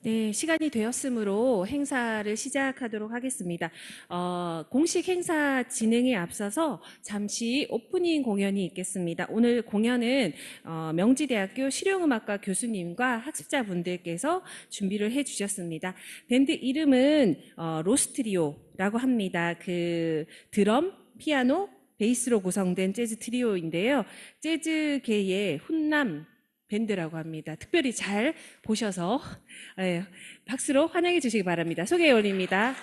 네, 시간이 되었으므로 행사를 시작하도록 하겠습니다. 공식 행사 진행에 앞서서 잠시 오프닝 공연이 있겠습니다. 오늘 공연은 명지대학교 실용음악과 교수님과 학습자분들께서 준비를 해주셨습니다. 밴드 이름은 로스트리오라고 합니다. 그 드럼, 피아노, 베이스로 구성된 재즈 트리오인데요. 재즈계의 훈남 밴드라고 합니다. 특별히 잘 보셔서 박수로 환영해 주시기 바랍니다. 소개 올립니다.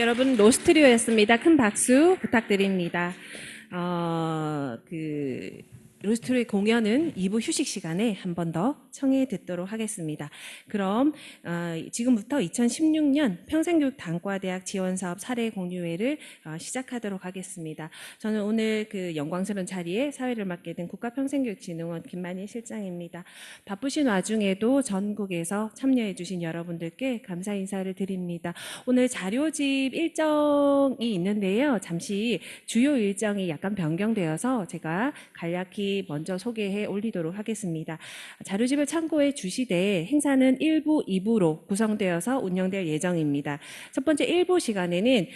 여러분, 로스트리오였습니다. 큰 박수 부탁드립니다. 로스트리오 공연은 2부 휴식 시간에 한 번 더 청해 듣도록 하겠습니다. 그럼 지금부터 2016년 평생교육단과대학 지원사업 사례 공유회를 시작하도록 하겠습니다. 저는 오늘 그 영광스러운 자리에 사회를 맡게 된 국가평생교육진흥원 김만희 실장입니다. 바쁘신 와중에도 전국에서 참여해 주신 여러분들께 감사 인사를 드립니다. 오늘 자료집 일정이 있는데요. 잠시 주요 일정이 약간 변경되어서 제가 간략히 먼저 소개해 올리도록 하겠습니다. 자료집을 참고해 주시되 행사는 1부, 2부로 구성되어서 운영될 예정입니다. 첫 번째 1부 시간에는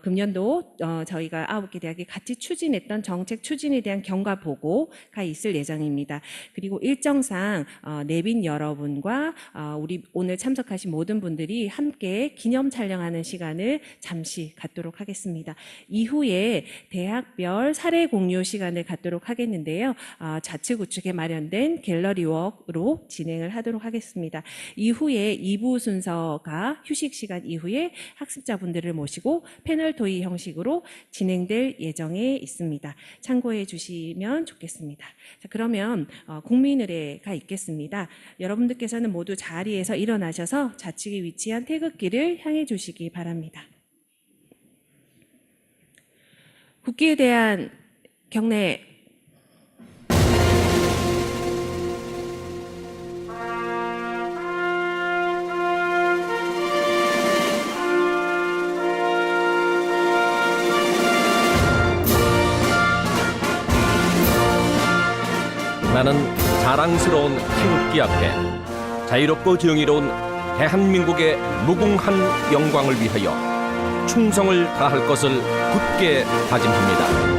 금년도 저희가 9개 대학이 같이 추진했던 정책 추진에 대한 경과 보고가 있을 예정입니다. 그리고 일정상 내빈 여러분과 우리 오늘 참석하신 모든 분들이 함께 기념 촬영하는 시간을 잠시 갖도록 하겠습니다. 이후에 대학별 사례 공유 시간을 갖도록 하겠는데요. 좌측 우측에 마련된 갤러리웍으로 진행을 하도록 하겠습니다. 이후에 2부 순서가 휴식 시간 이후에 학습자분들을 모시고 패널 토의 형식으로 진행될 예정에 있습니다. 참고해 주시면 좋겠습니다. 자, 그러면 국민의례가 있겠습니다. 여러분들께서는 모두 자리에서 일어나셔서 좌측에 위치한 태극기를 향해 주시기 바랍니다. 국기에 대한 경례. 나는 자랑스러운 태극기 앞에 자유롭고 정의로운 대한민국의 무궁한 영광을 위하여 충성을 다할 것을 굳게 다짐합니다.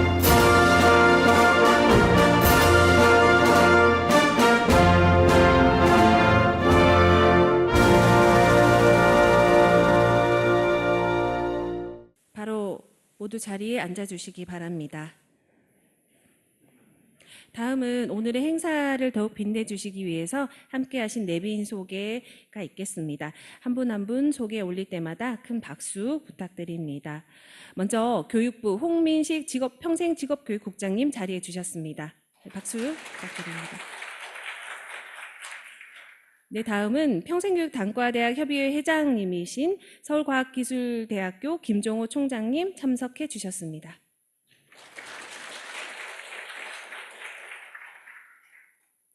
바로 모두 자리에 앉아주시기 바랍니다. 다음은 오늘의 행사를 더욱 빛내주시기 위해서 함께하신 내빈 소개가 있겠습니다. 한 분 한 분 소개 올릴 때마다 큰 박수 부탁드립니다. 먼저 교육부 홍민식 평생직업교육국장님 자리해 주셨습니다. 박수 부탁드립니다. 네, 다음은 평생교육단과대학 협의회 회장님이신 서울과학기술대학교 김종호 총장님 참석해 주셨습니다.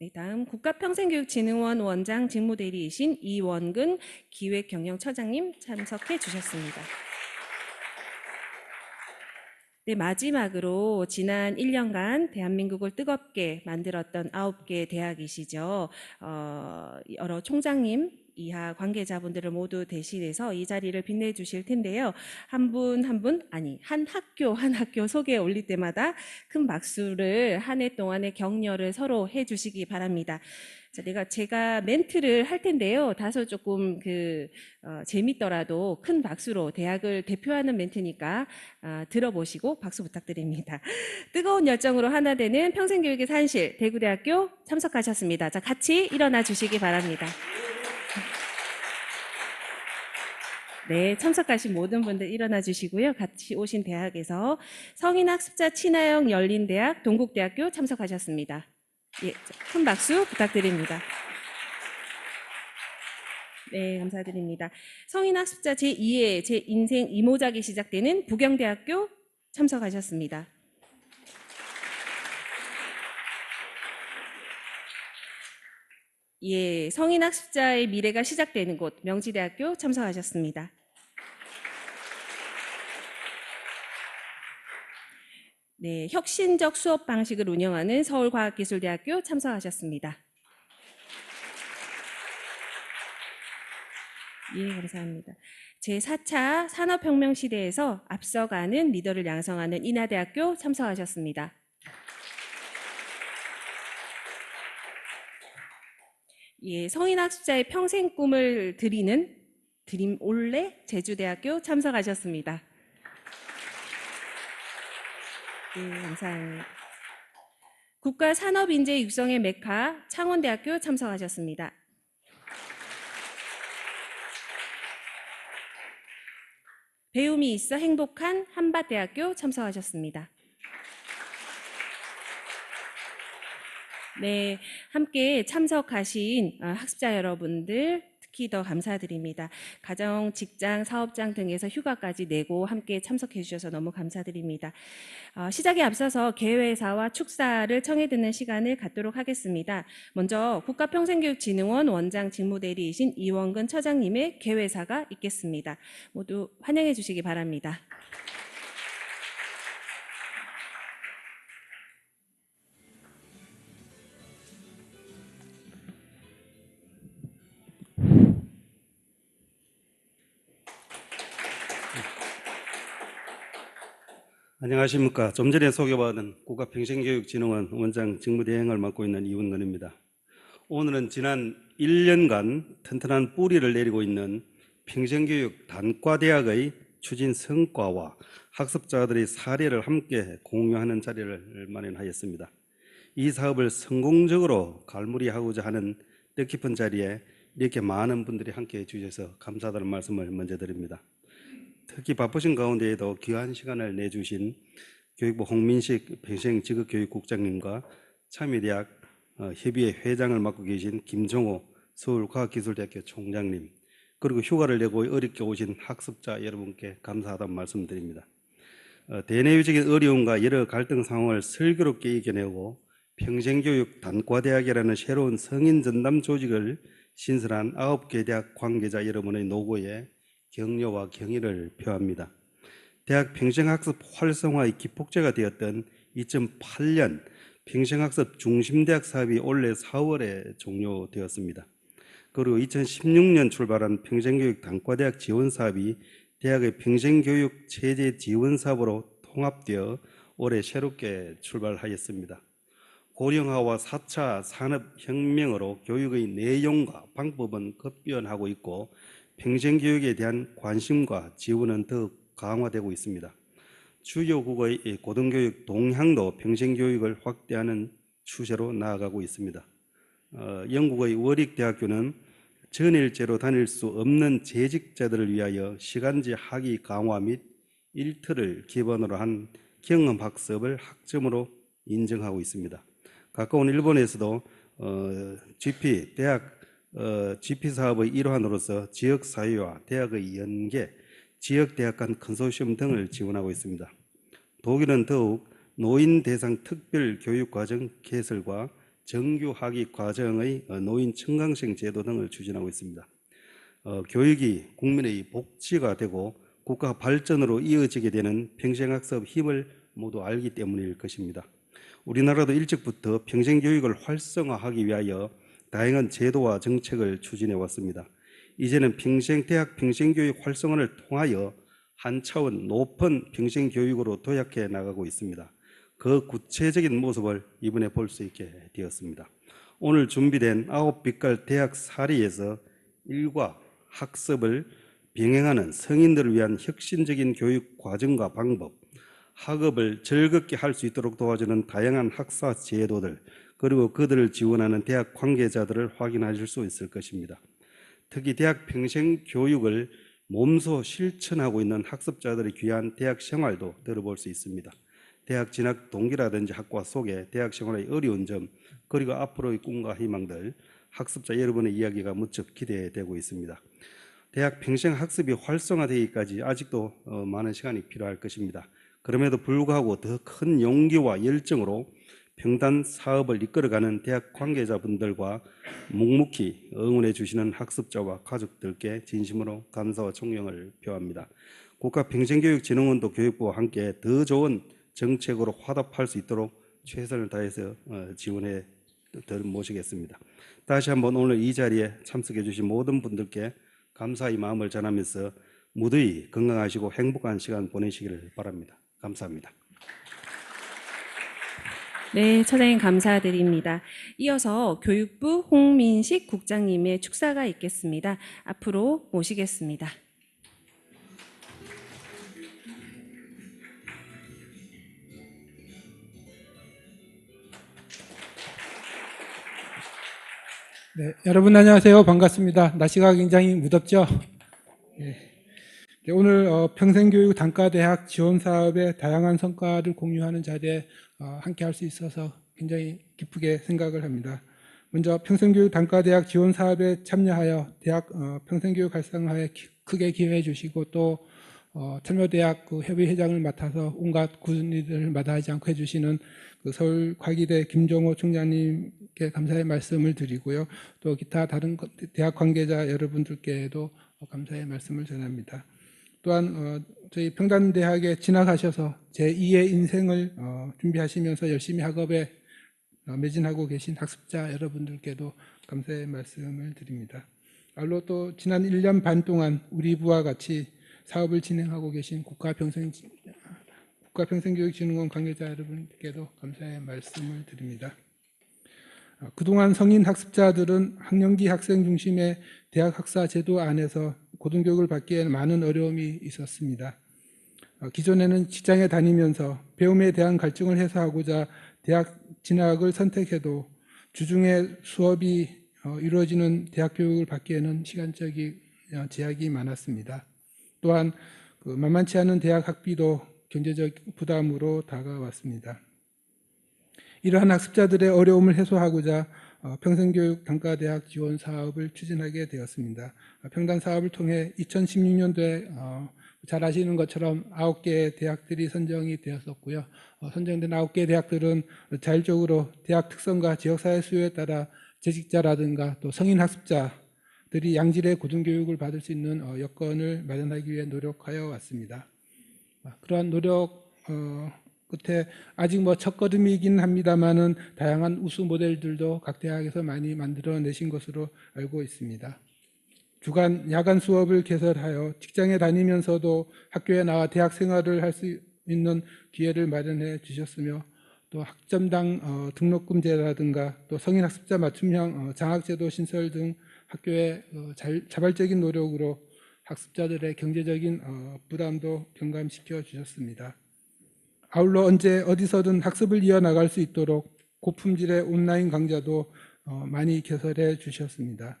네, 다음 국가평생교육진흥원 원장 직무대리이신 이원근 기획경영처장님 참석해 주셨습니다. 네, 마지막으로 지난 1년간 대한민국을 뜨겁게 만들었던 9개 대학이시죠. 여러 총장님 이하 관계자분들을 모두 대신해서 이 자리를 빛내주실 텐데요. 한 분 한 분, 아니 한 학교 소개 올릴 때마다 큰 박수를 한 해 동안의 격려를 서로 해주시기 바랍니다. 자, 제가 멘트를 할 텐데요. 다소 조금 재밌더라도 큰 박수로 대학을 대표하는 멘트니까 들어보시고 박수 부탁드립니다. 뜨거운 열정으로 하나 되는 평생교육의 산실 대구대학교 참석하셨습니다. 자, 같이 일어나 주시기 바랍니다. 네, 참석하신 모든 분들 일어나 주시고요. 같이 오신 대학에서 성인학습자 친화형 열린대학 동국대학교 참석하셨습니다. 예, 큰 박수 부탁드립니다. 네, 감사드립니다. 성인학습자 제2회 제 인생 이모작이 시작되는 부경대학교 참석하셨습니다. 예, 성인학습자의 미래가 시작되는 곳 명지대학교 참석하셨습니다. 네, 혁신적 수업 방식을 운영하는 서울과학기술대학교 참석하셨습니다. 예, 감사합니다. 제4차 산업혁명 시대에서 앞서가는 리더를 양성하는 인하대학교 참석하셨습니다. 예, 성인학습자의 평생 꿈을 드리는 드림올레 제주대학교 참석하셨습니다. 예, 감사합니다. 국가산업인재 육성의 메카 창원대학교 참석하셨습니다. 배움이 있어 행복한 한밭대학교 참석하셨습니다. 네, 함께 참석하신 학습자 여러분들 특히 더 감사드립니다. 가정, 직장, 사업장 등에서 휴가까지 내고 함께 참석해 주셔서 너무 감사드립니다. 시작에 앞서서 개회사와 축사를 청해 듣는 시간을 갖도록 하겠습니다. 먼저 국가평생교육진흥원 원장 직무대리이신 이원근 처장님의 개회사가 있겠습니다. 모두 환영해 주시기 바랍니다. 안녕하십니까. 좀 전에 소개받은 국가평생교육진흥원 원장 직무대행을 맡고 있는 이원근입니다. 오늘은 지난 1년간 튼튼한 뿌리를 내리고 있는 평생교육 단과대학의 추진 성과와 학습자들의 사례를 함께 공유하는 자리를 마련하였습니다. 이 사업을 성공적으로 갈무리하고자 하는 뜻깊은 자리에 이렇게 많은 분들이 함께해 주셔서 감사하다는 말씀을 먼저 드립니다. 특히 바쁘신 가운데에도 귀한 시간을 내주신 교육부 홍민식 평생직업교육국장님과 참여대학 협의회 회장을 맡고 계신 김정호 서울과학기술대학교 총장님, 그리고 휴가를 내고 어렵게 오신 학습자 여러분께 감사하다는 말씀드립니다. 대내외적인 어려움과 여러 갈등 상황을 슬기롭게 이겨내고 평생교육 단과대학이라는 새로운 성인전담 조직을 신설한 9개 대학 관계자 여러분의 노고에 격려와 경의를 표합니다. 대학 평생학습 활성화의 기폭제가 되었던 2008년 평생학습 중심대학 사업이 올해 4월에 종료되었습니다. 그리고 2016년 출발한 평생교육 단과대학 지원사업이 대학의 평생교육 체제 지원사업으로 통합되어 올해 새롭게 출발하였습니다. 고령화와 4차 산업혁명으로 교육의 내용과 방법은 급변하고 있고 평생교육에 대한 관심과 지원은 더욱 강화되고 있습니다. 주요국의 고등교육 동향도 평생교육을 확대하는 추세로 나아가고 있습니다. 영국의 워릭대학교는 전일제로 다닐 수 없는 재직자들을 위하여 시간제 학위 강화 및 일터를 기반으로 한 경험학습을 학점으로 인정하고 있습니다. 가까운 일본에서도 GP 사업의 일환으로서 지역사회와 대학의 연계, 지역대학 간 컨소시엄 등을 지원하고 있습니다. 독일은 더욱 노인 대상 특별교육과정 개설과 정규학위 과정의 노인 청강생 제도 등을 추진하고 있습니다. 교육이 국민의 복지가 되고 국가 발전으로 이어지게 되는 평생학습 힘을 모두 알기 때문일 것입니다. 우리나라도 일찍부터 평생교육을 활성화하기 위하여 다양한 제도와 정책을 추진해 왔습니다. 이제는 대학 평생교육 활성화를 통하여 한 차원 높은 평생교육으로 도약해 나가고 있습니다. 그 구체적인 모습을 이번에 볼 수 있게 되었습니다. 오늘 준비된 9빛깔 대학 사례에서 일과 학습을 병행하는 성인들을 위한 혁신적인 교육 과정과 방법, 학업을 즐겁게 할 수 있도록 도와주는 다양한 학사 제도들, 그리고 그들을 지원하는 대학 관계자들을 확인하실 수 있을 것입니다. 특히 대학 평생교육을 몸소 실천하고 있는 학습자들의 귀한 대학 생활도 들어볼 수 있습니다. 대학 진학 동기라든지 학과 속에 대학 생활의 어려운 점, 그리고 앞으로의 꿈과 희망들, 학습자 여러분의 이야기가 무척 기대되고 있습니다. 대학 평생학습이 활성화되기까지 아직도 많은 시간이 필요할 것입니다. 그럼에도 불구하고 더 큰 용기와 열정으로 평단 사업을 이끌어가는 대학 관계자분들과 묵묵히 응원해 주시는 학습자와 가족들께 진심으로 감사와 존경을 표합니다. 국가평생교육진흥원도 교육부와 함께 더 좋은 정책으로 화답할 수 있도록 최선을 다해서 지원해 모시겠습니다. 다시 한번 오늘 이 자리에 참석해 주신 모든 분들께 감사의 마음을 전하면서 무더위 건강하시고 행복한 시간 보내시기를 바랍니다. 감사합니다. 네, 처장님 감사드립니다. 이어서 교육부 홍민식 국장님의 축사가 있겠습니다. 앞으로 모시겠습니다. 네, 여러분 안녕하세요. 반갑습니다. 날씨가 굉장히 무덥죠? 네. 오늘 평생교육 단과대학 지원 사업의 다양한 성과를 공유하는 자리에 함께 할 수 있어서 굉장히 기쁘게 생각을 합니다. 먼저 평생교육 단과대학 지원 사업에 참여하여 대학 평생교육 활성화에 크게 기여해 주시고 또 참여대학 그 협의회장을 맡아서 온갖 군의들을 마다하지 않고 해주시는 그 서울과기대 김종호 총장님께 감사의 말씀을 드리고요. 또 기타 다른 대학 관계자 여러분들께도 감사의 말씀을 전합니다. 또한 저희 평단대학에 진학하셔서 제2의 인생을 준비하시면서 열심히 학업에 매진하고 계신 학습자 여러분들께도 감사의 말씀을 드립니다. 알로 또 지난 1년 반 동안 우리 부와 같이 사업을 진행하고 계신 국가평생교육진흥원 관계자 여러분께도 감사의 말씀을 드립니다. 그동안 성인 학습자들은 학령기 학생 중심의 대학 학사 제도 안에서 고등교육을 받기에는 많은 어려움이 있었습니다. 기존에는 직장에 다니면서 배움에 대한 갈증을 해소하고자 대학 진학을 선택해도 주중에 수업이 이루어지는 대학 교육을 받기에는 시간적인 제약이 많았습니다. 또한 만만치 않은 대학 학비도 경제적 부담으로 다가왔습니다. 이러한 학습자들의 어려움을 해소하고자 평생교육 단과대학 지원 사업을 추진하게 되었습니다. 평단 사업을 통해 2016년도에 잘 아시는 것처럼 9개의 대학들이 선정이 되었었고요. 선정된 9개의 대학들은 자율적으로 대학 특성과 지역사회 수요에 따라 재직자라든가 또 성인 학습자들이 양질의 고등교육을 받을 수 있는 여건을 마련하기 위해 노력하여 왔습니다. 그러한 노력 끝에 아직 첫걸음이긴 합니다만은 다양한 우수 모델들도 각 대학에서 많이 만들어내신 것으로 알고 있습니다. 주간, 야간 수업을 개설하여 직장에 다니면서도 학교에 나와 대학 생활을 할 수 있는 기회를 마련해 주셨으며 또 학점당 등록금제라든가 또 성인학습자 맞춤형 장학제도 신설 등 학교의 자발적인 노력으로 학습자들의 경제적인 부담도 경감시켜 주셨습니다. 아울러 언제 어디서든 학습을 이어나갈 수 있도록 고품질의 온라인 강좌도 많이 개설해 주셨습니다.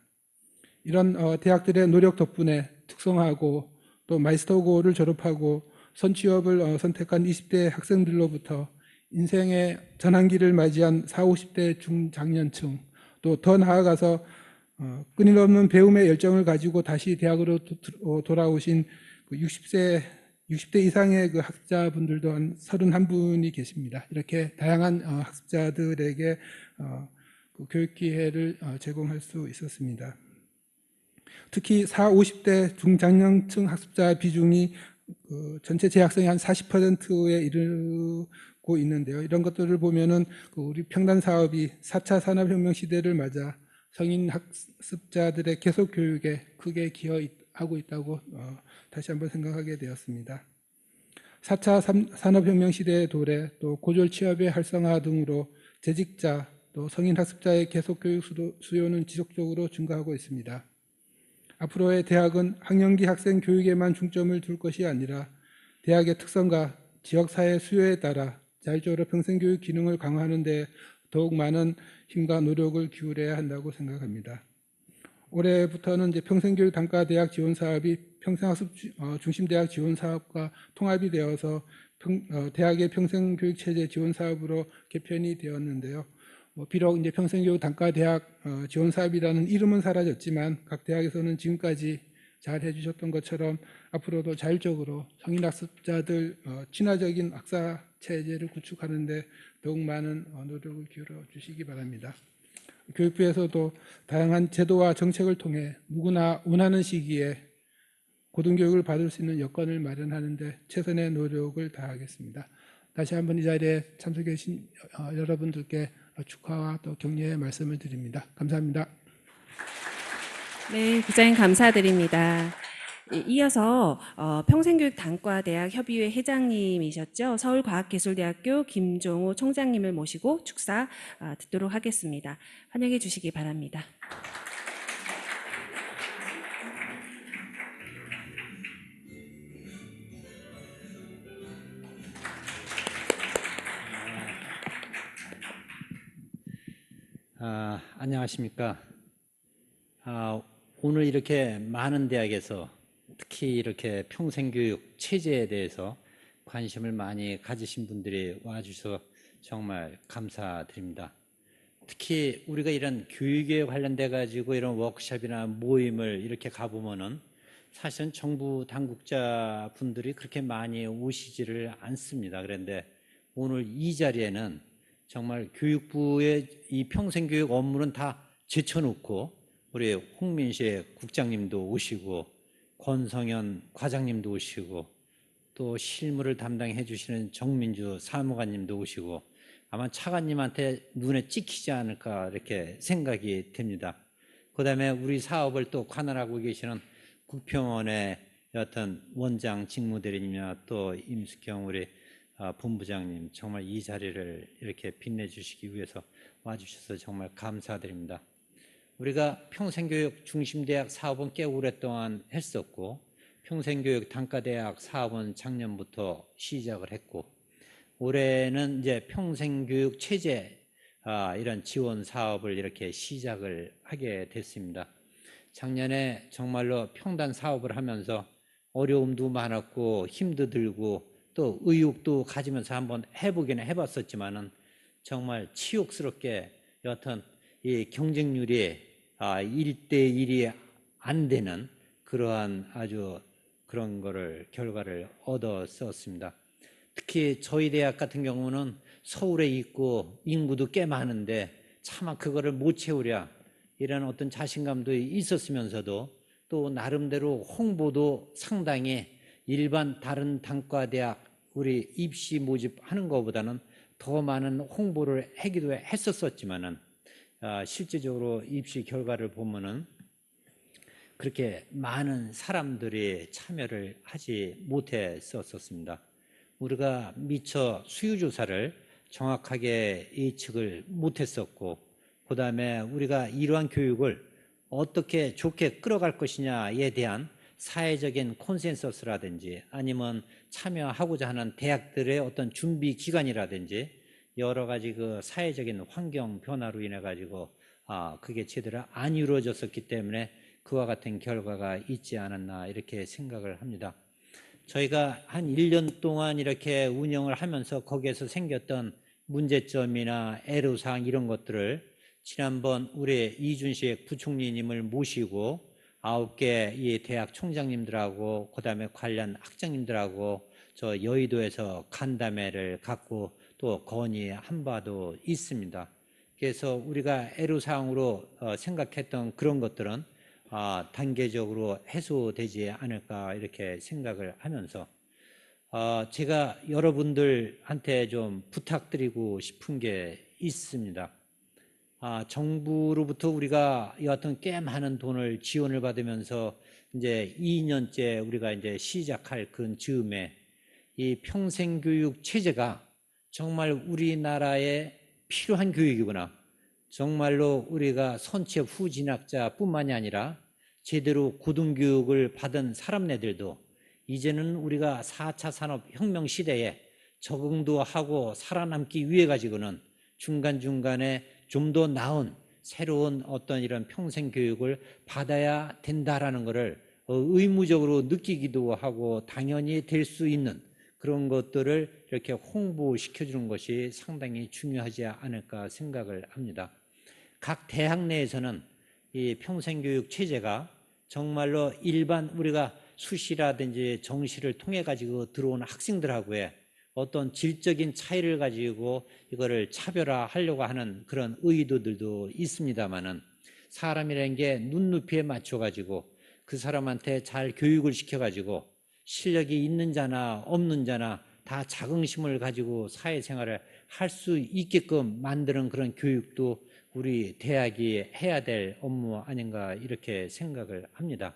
이런 대학들의 노력 덕분에 특성화고 또 마이스터고를 졸업하고 선취업을 선택한 20대 학생들로부터 인생의 전환기를 맞이한 40, 50대 중장년층 또 더 나아가서 끊임없는 배움의 열정을 가지고 다시 대학으로 돌아오신 60대 이상의 그 학자분들도 한 31분이 계십니다. 이렇게 다양한 학습자들에게 그 교육 기회를 제공할 수 있었습니다. 특히 40, 50대 중장년층 학습자 비중이 전체 재학생의 한 40%에 이르고 있는데요. 이런 것들을 보면은 우리 평단 사업이 4차 산업혁명 시대를 맞아 성인 학습자들의 계속 교육에 크게 기여하고 있다고 다시 한번 생각하게 되었습니다. 4차 산업혁명 시대의 도래, 또 고졸 취업의 활성화 등으로 재직자, 또 성인 학습자의 계속 교육 수요는 지속적으로 증가하고 있습니다. 앞으로의 대학은 학령기 학생 교육에만 중점을 둘 것이 아니라 대학의 특성과 지역사회 수요에 따라 자율적으로 평생교육 기능을 강화하는 데 더욱 많은 힘과 노력을 기울여야 한다고 생각합니다. 올해부터는 이제 평생교육 단과대학 지원 사업이 평생학습 중심대학 지원 사업과 통합이 되어서 대학의 평생교육 체제 지원 사업으로 개편이 되었는데요. 비록 이제 평생교육 단과대학 지원 사업이라는 이름은 사라졌지만 각 대학에서는 지금까지 잘 해주셨던 것처럼 앞으로도 자율적으로 성인 학습자들 친화적인 학사 체제를 구축하는 데 더욱 많은 노력을 기울여 주시기 바랍니다. 교육부에서도 다양한 제도와 정책을 통해 누구나 원하는 시기에 고등교육을 받을 수 있는 여건을 마련하는 데 최선의 노력을 다하겠습니다. 다시 한번 이 자리에 참석해 주신 여러분들께 축하와 또 격려의 말씀을 드립니다. 감사합니다. 네, 부장님 감사드립니다. 이어서 평생교육 단과대학 협의회 회장님이셨죠. 서울과학기술대학교 김종호 총장님을 모시고 축사 듣도록 하겠습니다. 환영해 주시기 바랍니다. 안녕하십니까. 오늘 이렇게 많은 대학에서 특히 특히 이렇게 평생교육 체제에 대해서 관심을 많이 가지신 분들이 와주셔서 정말 감사드립니다. 특히 우리가 이런 교육에 관련돼 가지고 이런 워크숍이나 모임을 이렇게 가보면은 사실은 정부 당국자 분들이 그렇게 많이 오시지를 않습니다. 그런데 오늘 이 자리에는 정말 교육부의 이 평생교육 업무는 다 제쳐놓고 우리 홍민식 국장님도 오시고 권성현 과장님도 오시고 또 실무를 담당해 주시는 정민주 사무관님도 오시고 아마 차관님한테 눈에 찍히지 않을까 이렇게 생각이 됩니다. 그 다음에 우리 사업을 또 관할하고 계시는 국평원의 어떤 원장 직무대리님이나 또 임숙경 우리 본부장님 정말 이 자리를 이렇게 빛내주시기 위해서 와주셔서 정말 감사드립니다. 우리가 평생교육 중심대학 사업은 꽤 오랫동안 했었고 평생교육 단과대학 사업은 작년부터 시작을 했고 올해는 이제 평생교육 체제 이런 지원 사업을 이렇게 시작을 하게 됐습니다. 작년에 정말로 평단 사업을 하면서 어려움도 많았고 힘도 들고 또 의욕도 가지면서 한번 해보기는 해봤었지만은 정말 치욕스럽게 여하튼 이 경쟁률이 1대1이 안 되는 그러한 아주 그런 거를 결과를 얻었었습니다. 특히 저희 대학 같은 경우는 서울에 있고 인구도 꽤 많은데 차마 그거를 못 채우랴 이런 어떤 자신감도 있었으면서도 또 나름대로 홍보도 상당히 일반 다른 단과대학 우리 입시 모집하는 것보다는 더 많은 홍보를 하기도 했었지만은 실제적으로 입시 결과를 보면은 그렇게 많은 사람들이 참여를 하지 못했었습니다. 우리가 미처 수요조사를 정확하게 예측을 못했었고 그 다음에 우리가 이러한 교육을 어떻게 좋게 끌어갈 것이냐에 대한 사회적인 콘센서스라든지 아니면 참여하고자 하는 대학들의 어떤 준비 기간이라든지 여러 가지 그 사회적인 환경 변화로 인해 가지고 그게 제대로 안 이루어졌었기 때문에 그와 같은 결과가 있지 않았나 이렇게 생각을 합니다. 저희가 한 1년 동안 이렇게 운영을 하면서 거기에서 생겼던 문제점이나 애로사항 이런 것들을 지난번 우리 이준식 부총리님을 모시고 9개 이 대학 총장님들하고 그다음에 관련 학장님들하고 저 여의도에서 간담회를 갖고 또 건의한 바도 있습니다. 그래서 우리가 애로사항으로 생각했던 그런 것들은 단계적으로 해소되지 않을까 이렇게 생각을 하면서 제가 여러분들한테 좀 부탁드리고 싶은 게 있습니다. 정부로부터 우리가 여하튼 꽤 많은 돈을 지원을 받으면서 이제 2년째 우리가 이제 시작할 그 즈음에 이 평생교육 체제가 정말 우리나라에 필요한 교육이구나. 정말로 우리가 선체 후진학자뿐만이 아니라 제대로 고등교육을 받은 사람네들도 이제는 우리가 4차 산업혁명 시대에 적응도 하고 살아남기 위해 가지고는 중간중간에 좀 더 나은 새로운 어떤 이런 평생교육을 받아야 된다라는 것을 의무적으로 느끼기도 하고 당연히 될 수 있는 그런 것들을 이렇게 홍보시켜주는 것이 상당히 중요하지 않을까 생각을 합니다. 각 대학 내에서는 이 평생교육 체제가 정말로 일반 우리가 수시라든지 정시를 통해 가지고 들어온 학생들하고의 어떤 질적인 차이를 가지고 이거를 차별화하려고 하는 그런 의도들도 있습니다만은 사람이라는 게 눈높이에 맞춰 가지고 그 사람한테 잘 교육을 시켜 가지고 실력이 있는 자나 없는 자나 다 자긍심을 가지고 사회생활을 할 수 있게끔 만드는 그런 교육도 우리 대학이 해야 될 업무 아닌가 이렇게 생각을 합니다.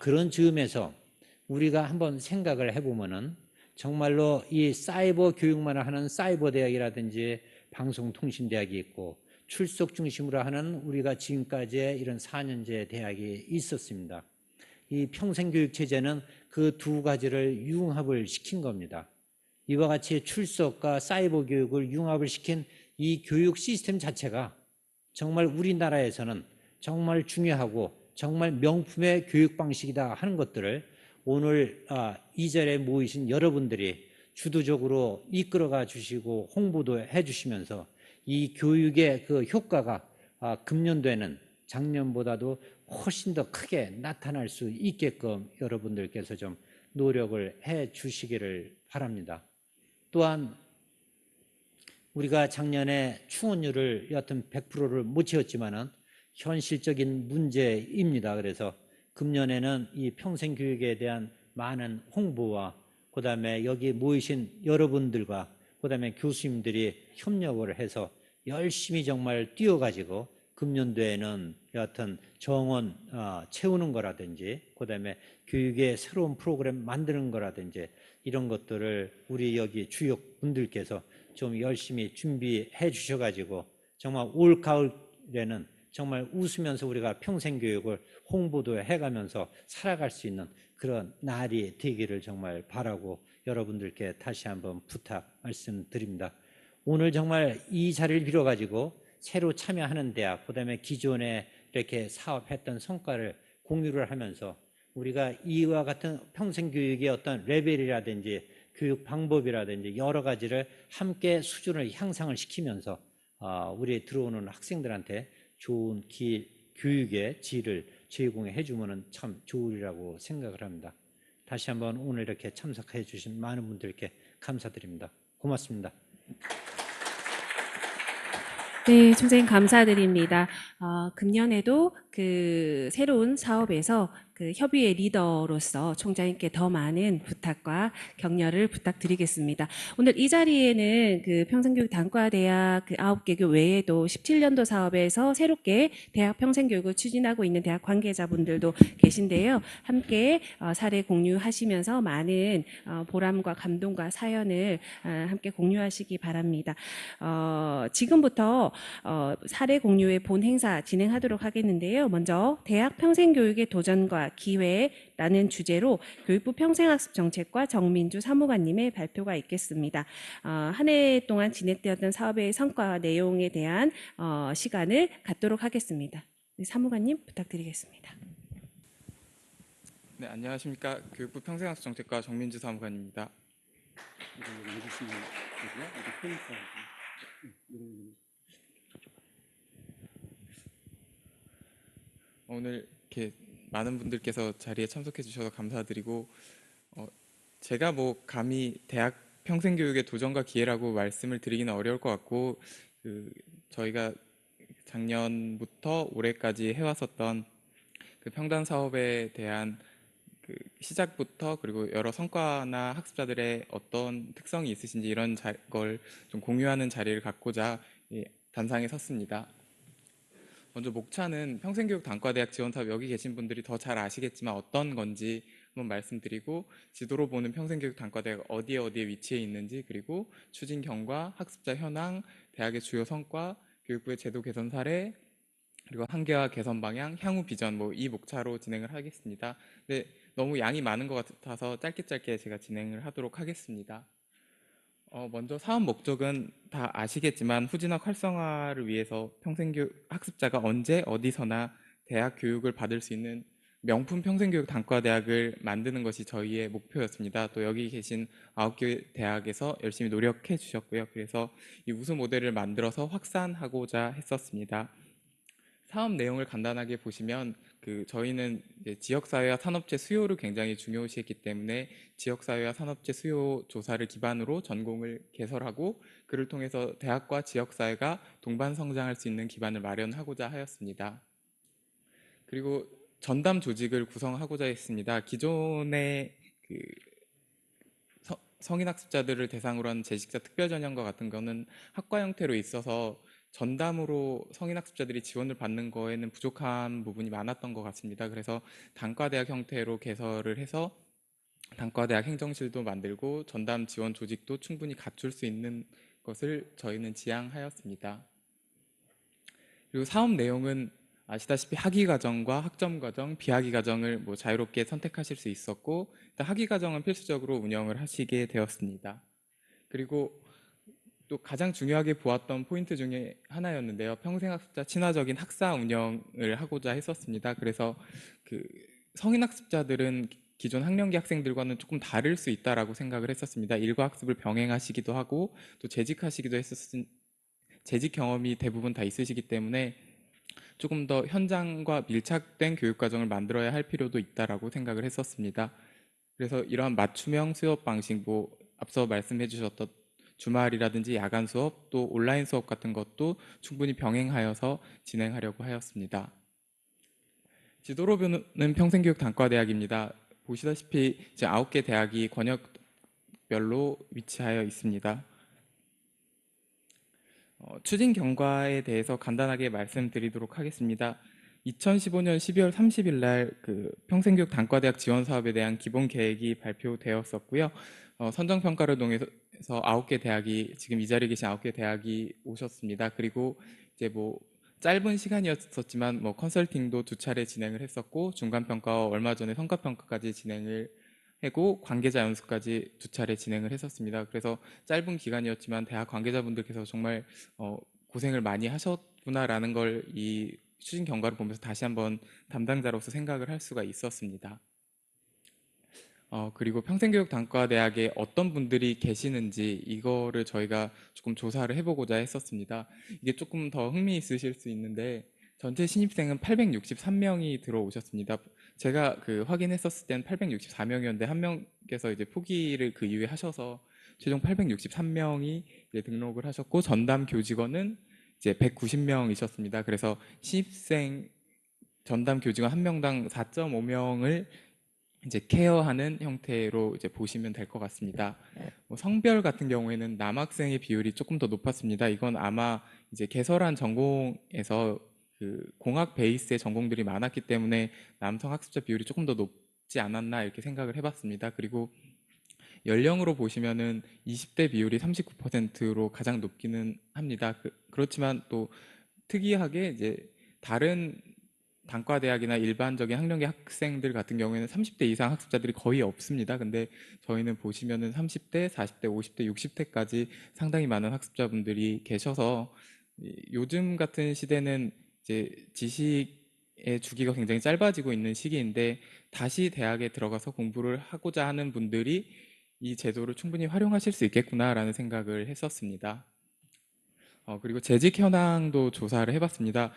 그런 즈음에서 우리가 한번 생각을 해보면은 정말로 이 사이버 교육만 하는 사이버 대학이라든지 방송통신대학이 있고 출석 중심으로 하는 우리가 지금까지의 이런 4년제 대학이 있었습니다. 이 평생교육 체제는 그 두 가지를 융합을 시킨 겁니다. 이와 같이 출석과 사이버 교육을 융합을 시킨 이 교육 시스템 자체가 정말 우리나라에서는 정말 중요하고 정말 명품의 교육 방식이다 하는 것들을 오늘 이 자리에 모이신 여러분들이 주도적으로 이끌어가 주시고 홍보도 해주시면서 이 교육의 그 효과가 금년도에는 작년보다도 훨씬 더 크게 나타날 수 있게끔 여러분들께서 좀 노력을 해 주시기를 바랍니다. 또한 우리가 작년에 충원율을 여하튼 100%를 못 채웠지만은 현실적인 문제입니다. 그래서 금년에는 이 평생교육에 대한 많은 홍보와 그다음에 여기 모이신 여러분들과 그다음에 교수님들이 협력을 해서 열심히 정말 뛰어가지고 금년도에는 여하튼 정원 채우는 거라든지 그다음에 교육의 새로운 프로그램 만드는 거라든지 이런 것들을 우리 여기 주역분들께서 좀 열심히 준비해 주셔가지고 정말 올 가을에는 정말 웃으면서 우리가 평생교육을 홍보도 해가면서 살아갈 수 있는 그런 날이 되기를 정말 바라고 여러분들께 다시 한번 부탁 말씀드립니다. 오늘 정말 이 자리를 빌어가지고 새로 참여하는 대학, 그다음에 기존에 이렇게 사업했던 성과를 공유를 하면서 우리가 이와 같은 평생교육의 어떤 레벨이라든지 교육 방법이라든지 여러 가지를 함께 수준을 향상을 시키면서 우리 들어오는 학생들한테 좋은 교육의 질을 제공해 주면 참 좋으리라고 생각을 합니다. 다시 한번 오늘 이렇게 참석해 주신 많은 분들께 감사드립니다. 고맙습니다. 네, 총장님 감사드립니다. 금년에도 그 새로운 사업에서 그 협의회 리더로서 총장님께 더 많은 부탁과 격려를 부탁드리겠습니다. 오늘 이 자리에는 그 평생교육 단과대학 그 9개 교 외에도 17년도 사업에서 새롭게 대학 평생교육을 추진하고 있는 대학 관계자분들도 계신데요. 함께 사례 공유하시면서 많은 보람과 감동과 사연을 함께 공유하시기 바랍니다. 지금부터 사례 공유의 본 행사 진행하도록 하겠는데요. 먼저 대학 평생교육의 도전과 기회라는 주제로 교육부 평생학습 정책과 정민주 사무관님의 발표가 있겠습니다. 한 해 동안 진행되었던 사업의 성과와 내용에 대한 시간을 갖도록 하겠습니다. 네, 사무관님 부탁드리겠습니다. 네, 안녕하십니까. 교육부 평생학습 정책과 정민주 사무관입니다. 오늘 이렇게 많은 분들께서 자리에 참석해 주셔서 감사드리고 제가 뭐 감히 대학 평생교육의 도전과 기회라고 말씀을 드리기는 어려울 것 같고 저희가 작년부터 올해까지 해왔었던 그 평단 사업에 대한 그 시작부터 그리고 여러 성과나 학습자들의 어떤 특성이 있으신지 이런 걸 좀 공유하는 자리를 갖고자 단상에 섰습니다. 먼저 목차는 평생교육 단과대학 지원사업 여기 계신 분들이 더 잘 아시겠지만 어떤 건지 한번 말씀드리고 지도로 보는 평생교육 단과대학 어디에 위치해 있는지 그리고 추진 경과, 학습자 현황, 대학의 주요 성과, 교육부의 제도 개선 사례 그리고 한계와 개선 방향, 향후 비전 이 목차로 진행을 하겠습니다. 근데 너무 양이 많은 것 같아서 짧게 제가 진행을 하도록 하겠습니다. 먼저 사업 목적은 다 아시겠지만 후진학 활성화를 위해서 평생교육 학습자가 언제 어디서나 대학 교육을 받을 수 있는 명품 평생교육 단과대학을 만드는 것이 저희의 목표였습니다. 또 여기 계신 9개 대학에서 열심히 노력해 주셨고요. 그래서 이 우수 모델을 만들어서 확산하고자 했었습니다. 사업 내용을 간단하게 보시면 저희는 이제 지역사회와 산업체 수요를 굉장히 중요시했기 때문에 지역사회와 산업체 수요 조사를 기반으로 전공을 개설하고 그를 통해서 대학과 지역사회가 동반 성장할 수 있는 기반을 마련하고자 하였습니다. 그리고 전담 조직을 구성하고자 했습니다. 기존의 성인 학습자들을 대상으로 한 재직자 특별전형과 같은 거는 학과 형태로 있어서 전담으로 성인 학습자들이 지원을 받는 거에는 부족한 부분이 많았던 것 같습니다. 그래서 단과대학 형태로 개설을 해서 단과대학 행정실도 만들고 전담 지원 조직도 충분히 갖출 수 있는 것을 저희는 지향하였습니다. 그리고 사업 내용은 아시다시피 학위과정과 학점과정, 비학위과정을 자유롭게 선택하실 수 있었고 일단 학위과정은 필수적으로 운영을 하시게 되었습니다. 그리고 또 가장 중요하게 보았던 포인트 중에 하나였는데요. 평생학습자 친화적인 학사 운영을 하고자 했었습니다. 그래서 성인 학습자들은 기존 학령기 학생들과는 조금 다를 수 있다라고 생각을 했었습니다. 일과 학습을 병행하시기도 하고 또 재직하시기도 재직 경험이 대부분 다 있으시기 때문에 조금 더 현장과 밀착된 교육 과정을 만들어야 할 필요도 있다라고 생각을 했었습니다. 그래서 이러한 맞춤형 수업 방식, 뭐 앞서 말씀해 주셨던 주말이라든지 야간 수업, 또 온라인 수업 같은 것도 충분히 병행하여서 진행하려고 하였습니다. 지도로는 평생교육 단과대학입니다. 보시다시피 이제 9개 대학이 권역별로 위치하여 있습니다. 추진 경과에 대해서 간단하게 말씀드리도록 하겠습니다. 2015년 12월 30일 날 그 평생교육 단과대학 지원 사업에 대한 기본 계획이 발표되었었고요. 선정 평가를 통해서 9개 대학이 지금 이 자리에 계신 9개 대학이 오셨습니다. 그리고 이제 뭐 짧은 시간이었었지만 뭐 컨설팅도 2차례 진행을 했었고 중간 평가와 얼마 전에 성과 평가까지 진행을 하고 관계자 연수까지 2차례 진행을 했었습니다. 그래서 짧은 기간이었지만 대학 관계자분들께서 정말 고생을 많이 하셨구나라는 걸 이 추진 경과를 보면서 다시 한번 담당자로서 생각을 할 수가 있었습니다. 그리고 평생교육 단과대학에 어떤 분들이 계시는지 이거를 저희가 조금 조사를 해보고자 했었습니다. 이게 조금 더 흥미있으실 수 있는데 전체 신입생은 863명이 들어오셨습니다. 제가 확인했었을 땐 864명이었는데 한 명께서 이제 포기를 그 이후에 하셔서 최종 863명이 등록을 하셨고 전담 교직원은 이제 190명이셨습니다. 그래서 신입생 전담 교직원 한 명당 4.5명을 이제 케어하는 형태로 이제 보시면 될 것 같습니다. 성별 같은 경우에는 남학생의 비율이 조금 더 높았습니다. 이건 아마 이제 개설한 전공에서 공학 베이스의 전공들이 많았기 때문에 남성 학습자 비율이 조금 더 높지 않았나 이렇게 생각을 해봤습니다. 그리고 연령으로 보시면은 20대 비율이 39%로 가장 높기는 합니다. 그렇지만 또 특이하게 이제 다른 단과대학이나 일반적인 학령기 학생들 같은 경우에는 30대 이상 학습자들이 거의 없습니다. 근데 저희는 보시면은 30대, 40대, 50대, 60대까지 상당히 많은 학습자분들이 계셔서 요즘 같은 시대는 이제 지식의 주기가 굉장히 짧아지고 있는 시기인데 다시 대학에 들어가서 공부를 하고자 하는 분들이 이 제도를 충분히 활용하실 수 있겠구나라는 생각을 했었습니다. 그리고 재직 현황도 조사를 해봤습니다.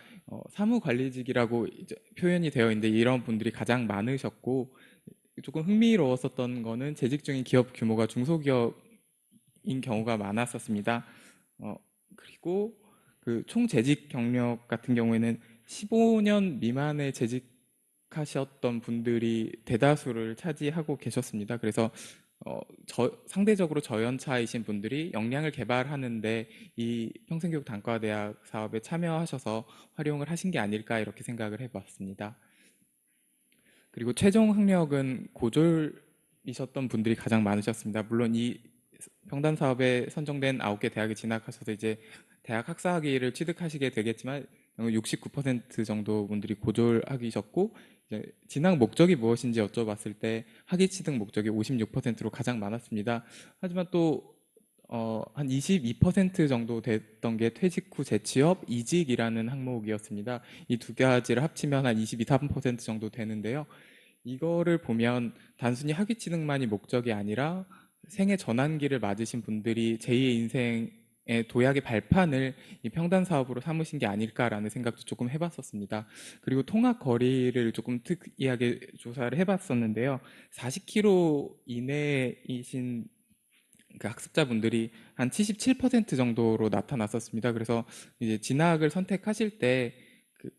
사무관리직이라고 이제 표현이 되어 있는데 이런 분들이 가장 많으셨고 조금 흥미로웠었던 거는 재직 중인 기업 규모가 중소기업인 경우가 많았었습니다. 그리고 총 재직 경력 같은 경우에는 15년 미만에 재직하셨던 분들이 대다수를 차지하고 계셨습니다. 그래서 상대적으로 저연차이신 분들이 역량을 개발하는데 이 평생교육 단과대학 사업에 참여하셔서 활용을 하신 게 아닐까 이렇게 생각을 해봤습니다. 그리고 최종 학력은 고졸이셨던 분들이 가장 많으셨습니다. 물론 이 평단 사업에 선정된 9개 대학에 진학하셔서 이제 대학 학사학위를 취득하시게 되겠지만 69% 정도 분들이 고졸학위셨고 진학 목적이 무엇인지 여쭤봤을 때 학위 취득 목적이 56%로 가장 많았습니다. 하지만 또 한 22% 정도 됐던 게 퇴직 후 재취업, 이직이라는 항목이었습니다. 이 두 가지를 합치면 한 22, 3% 정도 되는데요. 이거를 보면 단순히 학위 취득만이 목적이 아니라 생애 전환기를 맞으신 분들이 제2의 인생의 도약의 발판을 이 평단 사업으로 삼으신 게 아닐까라는 생각도 조금 해봤었습니다. 그리고 통학 거리를 조금 특이하게 조사를 해봤었는데요. 40km 이내이신 학습자분들이 한 77% 정도로 나타났었습니다. 그래서 이제 진학을 선택하실 때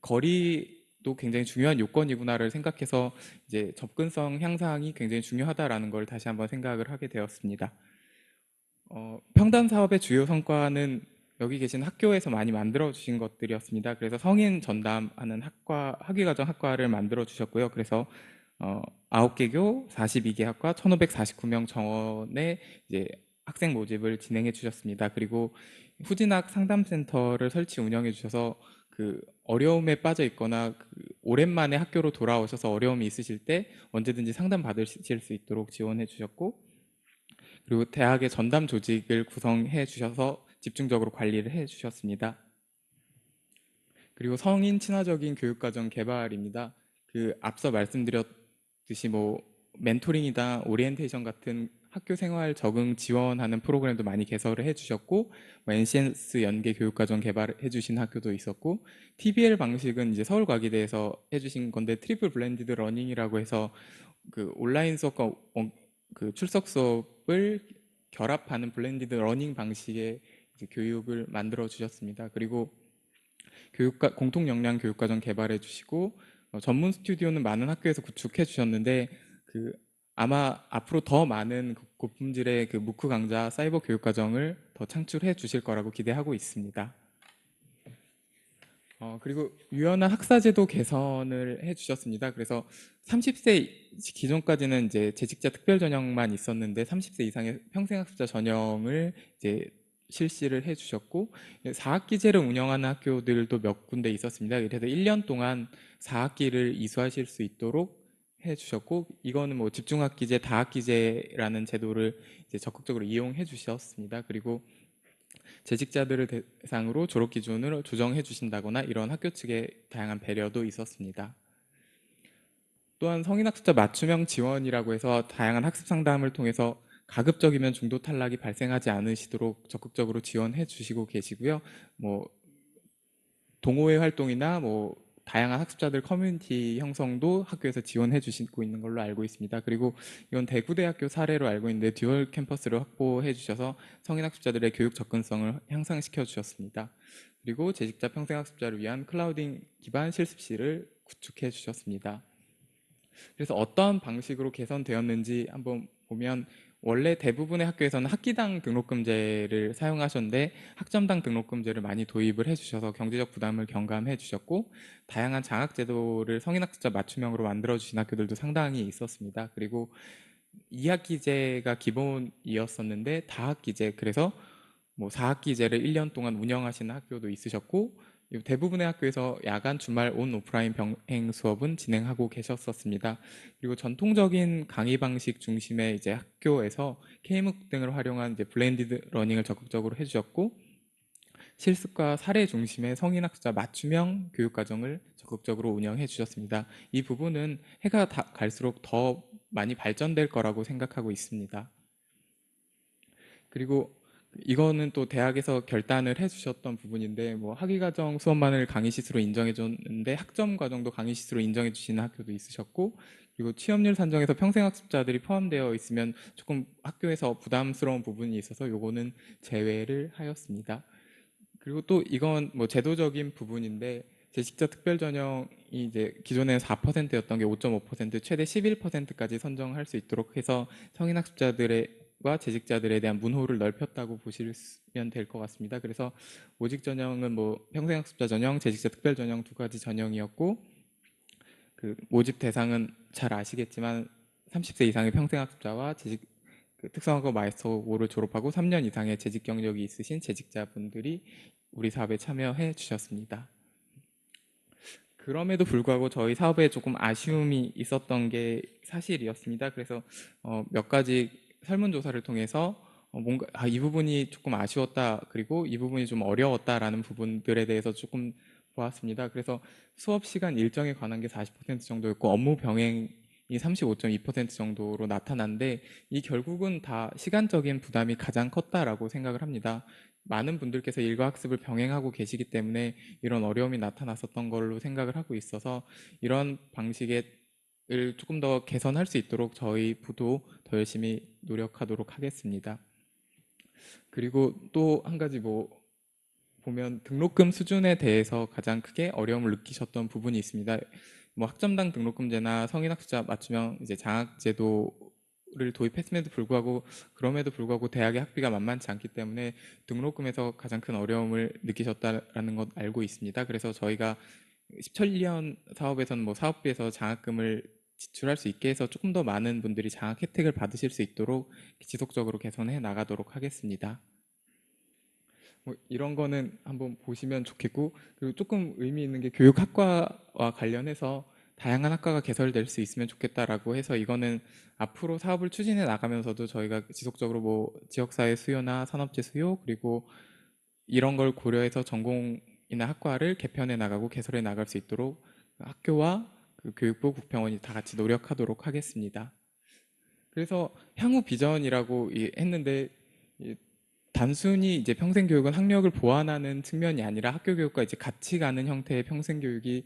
거리도 굉장히 중요한 요건이구나를 생각해서 이제 접근성 향상이 굉장히 중요하다라는 걸 다시 한번 생각을 하게 되었습니다. 평단 사업의 주요 성과는 여기 계신 학교에서 많이 만들어 주신 것들이었습니다. 그래서 성인 전담하는 학위과정 학과를 만들어 주셨고요. 그래서 9개 교, 42개 학과, 1,549명 정원의 이제 학생 모집을 진행해 주셨습니다. 그리고 후진학 상담센터를 설치 운영해 주셔서 어려움에 빠져 있거나 오랜만에 학교로 돌아오셔서 어려움이 있으실 때 언제든지 상담 받으실 수 있도록 지원해 주셨고, 그리고 대학의 전담 조직을 구성해 주셔서 집중적으로 관리를 해 주셨습니다. 그리고 성인 친화적인 교육과정 개발입니다. 앞서 말씀드렸듯이 멘토링이나 오리엔테이션 같은 학교 생활 적응 지원하는 프로그램도 많이 개설을 해주셨고, 뭐 NCS 연계 교육과정 개발해 주신 학교도 있었고, TBL 방식은 이제 서울과기대에서 해주신 건데 트리플 블렌디드 러닝이라고 해서 그 온라인 수업과 그 출석 수업을 결합하는 블렌디드 러닝 방식의 이제 교육을 만들어 주셨습니다. 그리고 공통 역량 교육과정 개발해 주시고, 전문 스튜디오는 많은 학교에서 구축해 주셨는데 아마 앞으로 더 많은 고품질의 그 무크 강좌 사이버 교육과정을 더 창출해 주실 거라고 기대하고 있습니다. 그리고 유연한 학사제도 개선을 해주셨습니다. 그래서 30세 기존까지는 이제 재직자 특별 전형만 있었는데 30세 이상의 평생학습자 전형을 이제 실시를 해주셨고, 4학기제를 운영하는 학교들도 몇 군데 있었습니다. 그래서 1년 동안 4학기를 이수하실 수 있도록 해주셨고, 이거는 뭐 집중학기제, 다학기제라는 제도를 이제 적극적으로 이용해 주셨습니다. 그리고 재직자들을 대상으로 졸업 기준을 조정해 주신다거나 이런 학교 측의 다양한 배려도 있었습니다. 또한 성인학습자 맞춤형 지원이라고 해서 다양한 학습 상담을 통해서 가급적이면 중도 탈락이 발생하지 않으시도록 적극적으로 지원해 주시고 계시고요. 뭐 동호회 활동이나 뭐 다양한 학습자들 커뮤니티 형성도 학교에서 지원해 주시고 있는 걸로 알고 있습니다. 그리고 이건 대구대학교 사례로 알고 있는데 듀얼 캠퍼스를 확보해 주셔서 성인 학습자들의 교육 접근성을 향상시켜 주셨습니다. 그리고 재직자 평생학습자를 위한 클라우딩 기반 실습실을 구축해 주셨습니다. 그래서 어떤 방식으로 개선되었는지 한번 보면, 원래 대부분의 학교에서는 학기당 등록금제를 사용하셨는데 학점당 등록금제를 많이 도입을 해주셔서 경제적 부담을 경감해 주셨고, 다양한 장학제도를 성인학습자 맞춤형으로 만들어주신 학교들도 상당히 있었습니다. 그리고 2학기제가 기본이었었는데 다학기제, 그래서 뭐 4학기제를 1년 동안 운영하시는 학교도 있으셨고, 대부분의 학교에서 야간 주말 온 오프라인 병행 수업은 진행하고 계셨었습니다. 그리고 전통적인 강의 방식 중심의 이제 학교에서 K묵 등을 활용한 이제 블렌디드 러닝을 적극적으로 해주셨고, 실습과 사례 중심의 성인학습자 맞춤형 교육과정을 적극적으로 운영해 주셨습니다. 이 부분은 해가 갈수록 더 많이 발전될 거라고 생각하고 있습니다. 그리고 이거는 또 대학에서 결단을 해주셨던 부분인데, 뭐 학위과정 수업만을 강의 시수로 인정해 줬는데 학점 과정도 강의 시수로 인정해 주시는 학교도 있으셨고, 그리고 취업률 산정에서 평생학습자들이 포함되어 있으면 조금 학교에서 부담스러운 부분이 있어서 요거는 제외를 하였습니다. 그리고 또 이건 뭐 제도적인 부분인데, 재직자 특별 전형이 이제 기존에 4%였던 게 5.5% 최대 11%까지 선정할 수 있도록 해서 성인 학습자들과 재직자들에 대한 문호를 넓혔다고 보시면 될 것 같습니다. 그래서 모직 전형은 뭐 평생 학습자 전형, 재직자 특별 전형 두 가지 전형이었고, 그 모집 대상은 잘 아시겠지만 30세 이상의 평생 학습자와 특성화고 마스터 5를 졸업하고 3년 이상의 재직 경력이 있으신 재직자분들이 우리 사업에 참여해 주셨습니다. 그럼에도 불구하고 저희 사업에 조금 아쉬움이 있었던 게 사실이었습니다. 그래서 몇 가지 설문조사를 통해서 뭔가 이 부분이 조금 아쉬웠다, 그리고 이 부분이 좀 어려웠다라는 부분들에 대해서 조금 보았습니다. 그래서 수업 시간 일정에 관한 게 40% 정도였고 업무 병행이 35.2% 정도로 나타났는데, 이 결국은 다 시간적인 부담이 가장 컸다라고 생각을 합니다. 많은 분들께서 일과 학습을 병행하고 계시기 때문에 이런 어려움이 나타났었던 걸로 생각을 하고 있어서, 이런 방식을 조금 더 개선할 수 있도록 저희 부도 더 열심히 노력하도록 하겠습니다. 그리고 또 한 가지 보면 등록금 수준에 대해서 가장 크게 어려움을 느끼셨던 부분이 있습니다. 뭐 학점당 등록금제나 성인학습자 맞춤형 이제 장학제도를 도입했음에도 불구하고 대학의 학비가 만만치 않기 때문에 등록금에서 가장 큰 어려움을 느끼셨다라는 것 알고 있습니다. 그래서 저희가 17년 사업에서는 뭐 사업비에서 장학금을 지출할 수 있게 해서 조금 더 많은 분들이 장학 혜택을 받으실 수 있도록 지속적으로 개선해 나가도록 하겠습니다. 뭐 이런 거는 한번 보시면 좋겠고, 그리고 조금 의미 있는 게 교육학과와 관련해서 다양한 학과가 개설될 수 있으면 좋겠다라고 해서, 이거는 앞으로 사업을 추진해 나가면서도 저희가 지속적으로 뭐 지역사회 수요나 산업재 수요, 그리고 이런 걸 고려해서 전공이나 학과를 개편해 나가고 개설해 나갈 수 있도록 학교와 그 교육부, 국평원이 다 같이 노력하도록 하겠습니다. 그래서 향후 비전이라고 했는데 단순히 이제 평생교육은 학력을 보완하는 측면이 아니라 학교 교육과 이제 같이 가는 형태의 평생교육이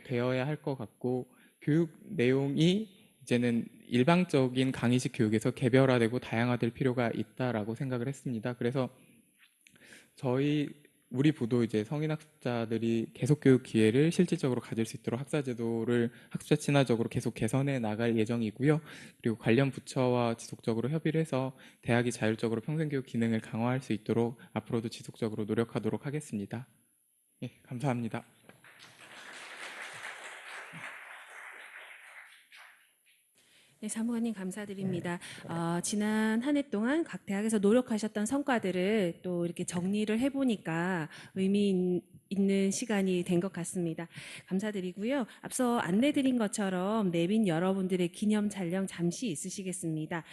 되어야 할 것 같고, 교육 내용이 이제는 일방적인 강의식 교육에서 개별화되고 다양화될 필요가 있다라고 생각을 했습니다. 그래서 우리 부도 이제 성인 학습자들이 계속 교육 기회를 실질적으로 가질 수 있도록 학사 제도를 학습자 친화적으로 계속 개선해 나갈 예정이고요. 그리고 관련 부처와 지속적으로 협의를 해서 대학이 자율적으로 평생교육 기능을 강화할 수 있도록 앞으로도 지속적으로 노력하도록 하겠습니다. 예, 감사합니다. 네, 사무관님 감사드립니다. 지난 한 해 동안 각 대학에서 노력하셨던 성과들을 또 이렇게 정리를 해보니까 의미 있는 시간이 된 것 같습니다. 감사드리고요. 앞서 안내드린 것처럼 내빈 여러분들의 기념 촬영 잠시 있으시겠습니다.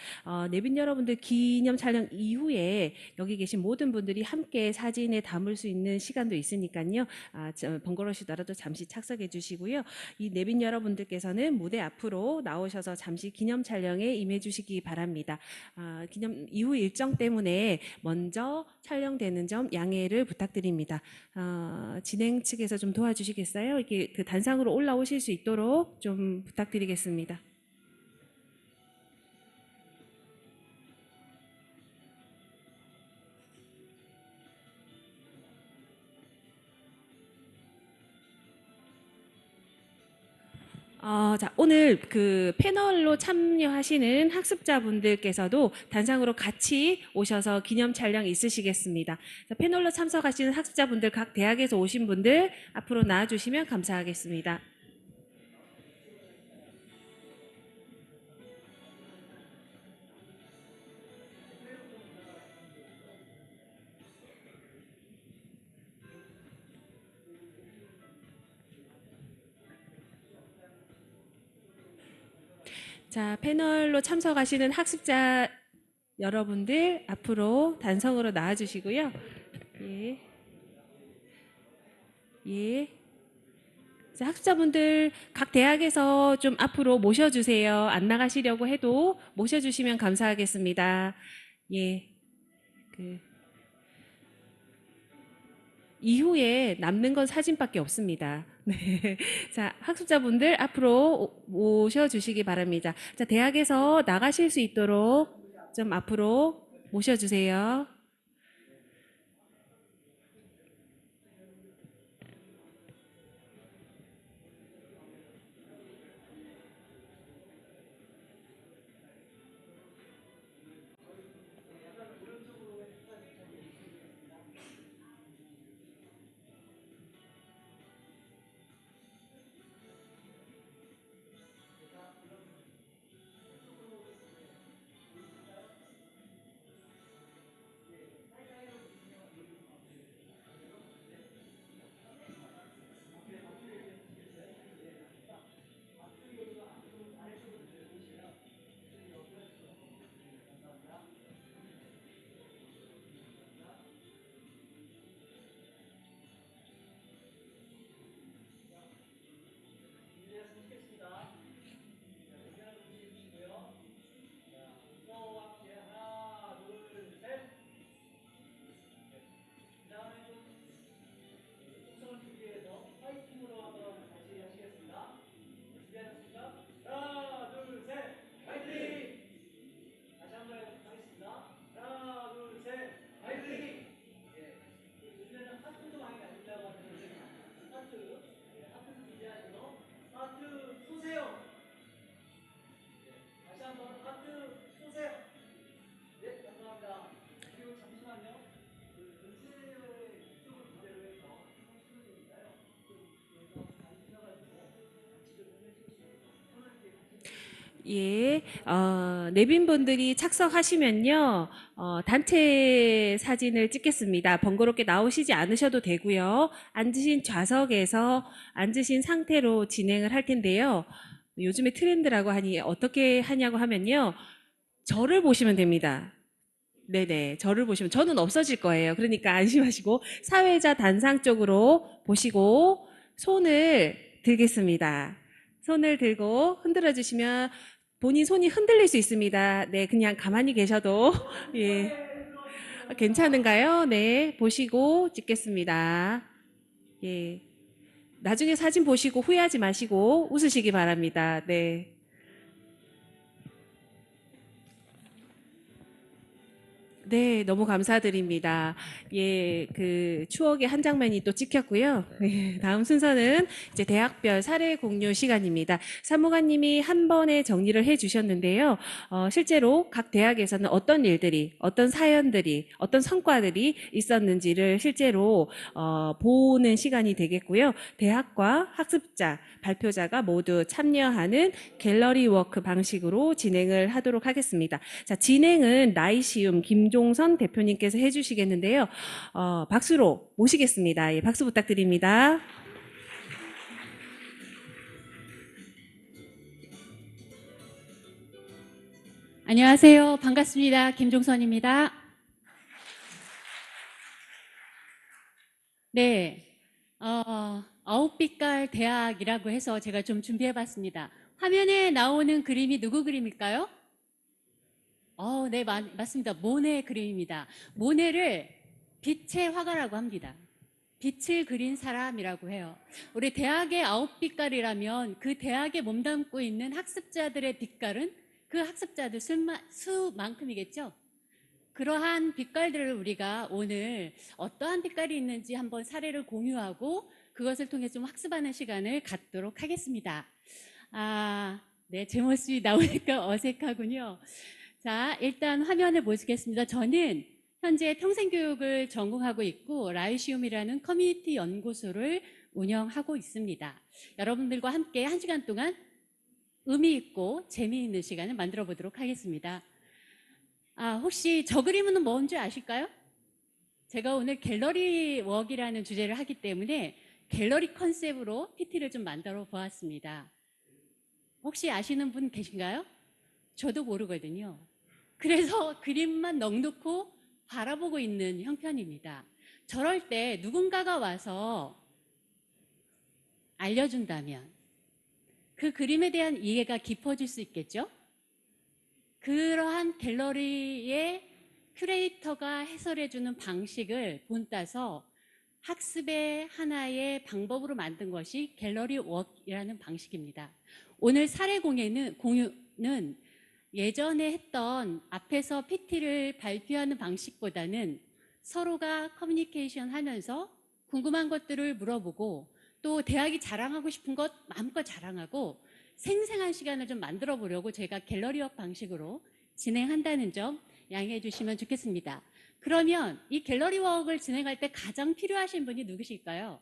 내빈 여러분들 기념 촬영 이후에 여기 계신 모든 분들이 함께 사진에 담을 수 있는 시간도 있으니까요. 번거로우시더라도 잠시 착석해 주시고요. 이 내빈 여러분들께서는 무대 앞으로 나오셔서 잠시 기념 촬영에 임해 주시기 바랍니다. 기념 이후 일정 때문에 먼저 촬영되는 점 양해를 부탁드립니다. 진행 측에서 좀 도와주시겠어요? 이렇게 그 단상으로 올라오실 수 있도록 좀 부탁드리겠습니다. 자, 오늘 그 패널로 참여하시는 학습자분들께서도 단상으로 같이 오셔서 기념 촬영 있으시겠습니다. 자, 패널로 참석하시는 학습자분들 각 대학에서 오신 분들 앞으로 나와주시면 감사하겠습니다. 자, 패널로 참석하시는 학습자 여러분들 앞으로 단성으로 나와주시고요. 예. 예. 자, 학습자분들 각 대학에서 좀 앞으로 모셔주세요. 안 나가시려고 해도 모셔주시면 감사하겠습니다. 예. 이후에 남는 건 사진밖에 없습니다. 네. 자, 학습자분들 앞으로 모셔주시기 바랍니다. 자, 대학에서 나가실 수 있도록 좀 앞으로 모셔주세요. 예, 내빈분들이 착석하시면요, 단체 사진을 찍겠습니다. 번거롭게 나오시지 않으셔도 되고요. 앉으신 좌석에서 앉으신 상태로 진행을 할 텐데요. 요즘에 트렌드라고 하니 어떻게 하냐고 하면요, 저를 보시면 됩니다. 네네, 저를 보시면 저는 없어질 거예요. 그러니까 안심하시고 사회자 단상 쪽으로 보시고 손을 들겠습니다. 손을 들고 흔들어 주시면 본인 손이 흔들릴 수 있습니다. 네, 그냥 가만히 계셔도 예. 괜찮은가요? 네, 보시고 찍겠습니다. 예. 나중에 사진 보시고 후회하지 마시고 웃으시기 바랍니다. 네. 네, 너무 감사드립니다. 예, 그 추억의 한 장면이 또 찍혔고요. 예, 다음 순서는 이제 대학별 사례 공유 시간입니다. 사무관님이 한 번에 정리를 해 주셨는데요. 실제로 각 대학에서는 어떤 일들이, 어떤 사연들이, 어떤 성과들이 있었는지를 실제로 보는 시간이 되겠고요. 대학과 학습자, 발표자가 모두 참여하는 갤러리 워크 방식으로 진행을 하도록 하겠습니다. 자, 진행은 나이시움 김종선 대표님께서 해주시겠는데요. 박수로 모시겠습니다. 예, 박수 부탁드립니다. 안녕하세요. 반갑습니다. 김종선입니다. 네, 아홉빛깔 대학이라고 해서 제가 좀 준비해봤습니다. 화면에 나오는 그림이 누구 그림일까요? 네, 맞습니다. 모네 그림입니다. 모네를 빛의 화가라고 합니다. 빛을 그린 사람이라고 해요. 우리 대학의 아홉빛깔이라면 그 대학에 몸담고 있는 학습자들의 빛깔은 그 학습자들 수만큼이겠죠? 그러한 빛깔들을 우리가 오늘 어떠한 빛깔이 있는지 한번 사례를 공유하고 그것을 통해 좀 학습하는 시간을 갖도록 하겠습니다. 네, 제 모습이 나오니까 어색하군요. 자, 일단 화면을 보시겠습니다. 저는 현재 평생교육을 전공하고 있고 라이시움이라는 커뮤니티 연구소를 운영하고 있습니다. 여러분들과 함께 1시간 동안 의미 있고 재미있는 시간을 만들어 보도록 하겠습니다. 혹시 저 그림은 뭔지 아실까요? 제가 오늘 갤러리 웍이라는 주제를 하기 때문에 갤러리 컨셉으로 PT를 좀 만들어 보았습니다. 혹시 아시는 분 계신가요? 저도 모르거든요. 그래서 그림만 넉놓고 바라보고 있는 형편입니다. 저럴 때 누군가가 와서 알려준다면 그 그림에 대한 이해가 깊어질 수 있겠죠? 그러한 갤러리의 큐레이터가 해설해주는 방식을 본따서 학습의 하나의 방법으로 만든 것이 갤러리 웍이라는 방식입니다. 오늘 사례 공유는 예전에 했던 앞에서 PT를 발표하는 방식보다는 서로가 커뮤니케이션 하면서 궁금한 것들을 물어보고 또 대학이 자랑하고 싶은 것 마음껏 자랑하고 생생한 시간을 좀 만들어 보려고 제가 갤러리웍 방식으로 진행한다는 점 양해해 주시면 좋겠습니다. 그러면 이 갤러리웍을 진행할 때 가장 필요하신 분이 누구실까요?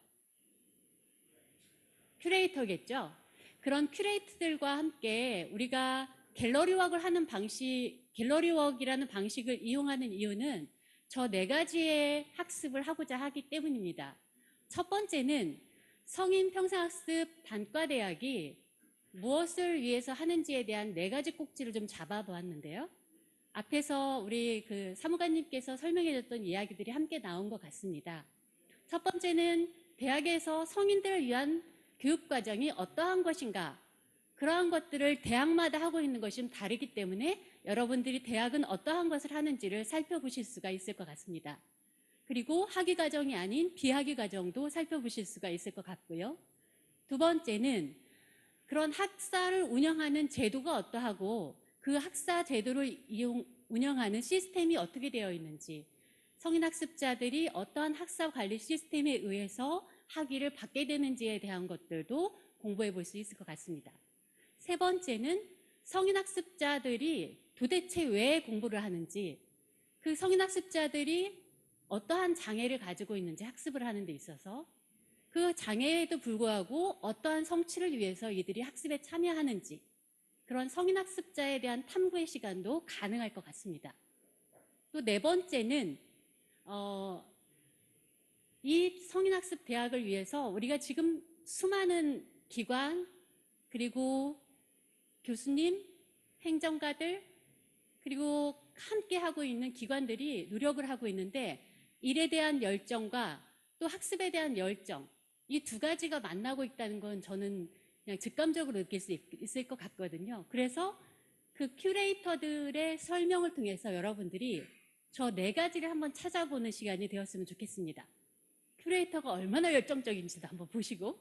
큐레이터겠죠? 그런 큐레이터들과 함께 우리가 갤러리웍을 하는 갤러리웍이라는 방식을 이용하는 이유는 저 4가지의 학습을 하고자 하기 때문입니다. 첫 번째는 성인 평생학습 단과대학이 무엇을 위해서 하는지에 대한 4가지 꼭지를 좀 잡아보았는데요. 앞에서 우리 그 사무관님께서 설명해줬던 이야기들이 함께 나온 것 같습니다. 첫 번째는 대학에서 성인들을 위한 교육과정이 어떠한 것인가, 그러한 것들을 대학마다 하고 있는 것이 좀 다르기 때문에 여러분들이 대학은 어떠한 것을 하는지를 살펴보실 수가 있을 것 같습니다. 그리고 학위과정이 아닌 비학위과정도 살펴보실 수가 있을 것 같고요. 두 번째는 그런 학사를 운영하는 제도가 어떠하고 그 학사 제도를 운영하는 시스템이 어떻게 되어 있는지, 성인학습자들이 어떠한 학사 관리 시스템에 의해서 학위를 받게 되는지에 대한 것들도 공부해 볼 수 있을 것 같습니다. 세 번째는 성인학습자들이 도대체 왜 공부를 하는지, 그 성인학습자들이 어떠한 장애를 가지고 있는지 학습을 하는 데 있어서 그 장애에도 불구하고 어떠한 성취를 위해서 이들이 학습에 참여하는지, 그런 성인학습자에 대한 탐구의 시간도 가능할 것 같습니다. 또 4번째는 이 성인학습 대학을 위해서 우리가 지금 수많은 기관, 그리고 교수님, 행정가들, 그리고 함께 하고 있는 기관들이 노력을 하고 있는데, 일에 대한 열정과 또 학습에 대한 열정, 이 2가지가 만나고 있다는 건 저는 그냥 직감적으로 느낄 수 있을 것 같거든요. 그래서 그 큐레이터들의 설명을 통해서 여러분들이 저 4가지를 한번 찾아보는 시간이 되었으면 좋겠습니다. 큐레이터가 얼마나 열정적인지도 한번 보시고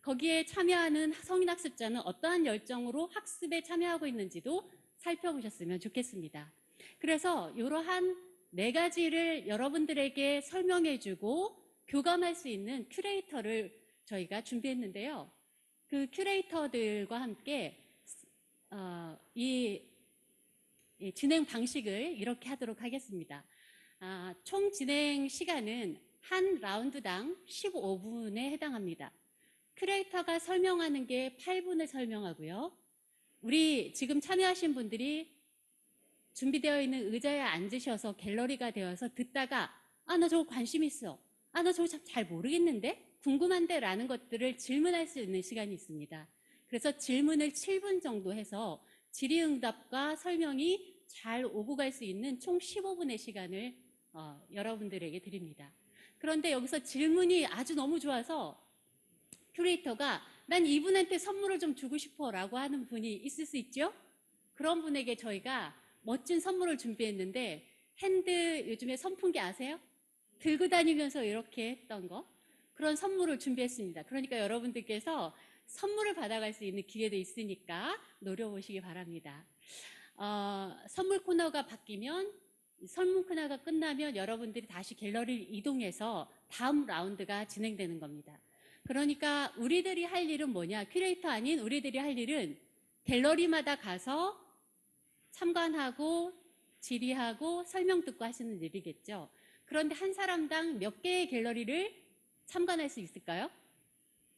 거기에 참여하는 성인학습자는 어떠한 열정으로 학습에 참여하고 있는지도 살펴보셨으면 좋겠습니다. 그래서 이러한 4가지를 여러분들에게 설명해주고 교감할 수 있는 큐레이터를 저희가 준비했는데요. 그 큐레이터들과 함께 이 진행 방식을 이렇게 하도록 하겠습니다. 총 진행 시간은 한 라운드당 15분에 해당합니다. 큐레이터가 설명하는 게 8분을 설명하고요. 우리 지금 참여하신 분들이 준비되어 있는 의자에 앉으셔서 갤러리가 되어서 듣다가 나 저거 관심 있어. 나 저거 참 잘 모르겠는데? 궁금한데? 라는 것들을 질문할 수 있는 시간이 있습니다. 그래서 질문을 7분 정도 해서 질의응답과 설명이 잘 오고 갈 수 있는 총 15분의 시간을 여러분들에게 드립니다. 그런데 여기서 질문이 아주 너무 좋아서 큐레이터가 난 이분한테 선물을 좀 주고 싶어 라고 하는 분이 있을 수 있죠? 그런 분에게 저희가 멋진 선물을 준비했는데 핸드 요즘에 선풍기 아세요? 들고 다니면서 이렇게 했던 거 그런 선물을 준비했습니다. 그러니까 여러분들께서 선물을 받아갈 수 있는 기회도 있으니까 노려보시기 바랍니다. 선물 코너가 바뀌면 선물 코너가 끝나면 여러분들이 다시 갤러리를 이동해서 다음 라운드가 진행되는 겁니다. 그러니까 우리들이 할 일은 뭐냐? 큐레이터 아닌 우리들이 할 일은 갤러리마다 가서 참관하고 질의하고 설명 듣고 하시는 일이겠죠. 그런데 한 사람당 몇 개의 갤러리를 참관할 수 있을까요?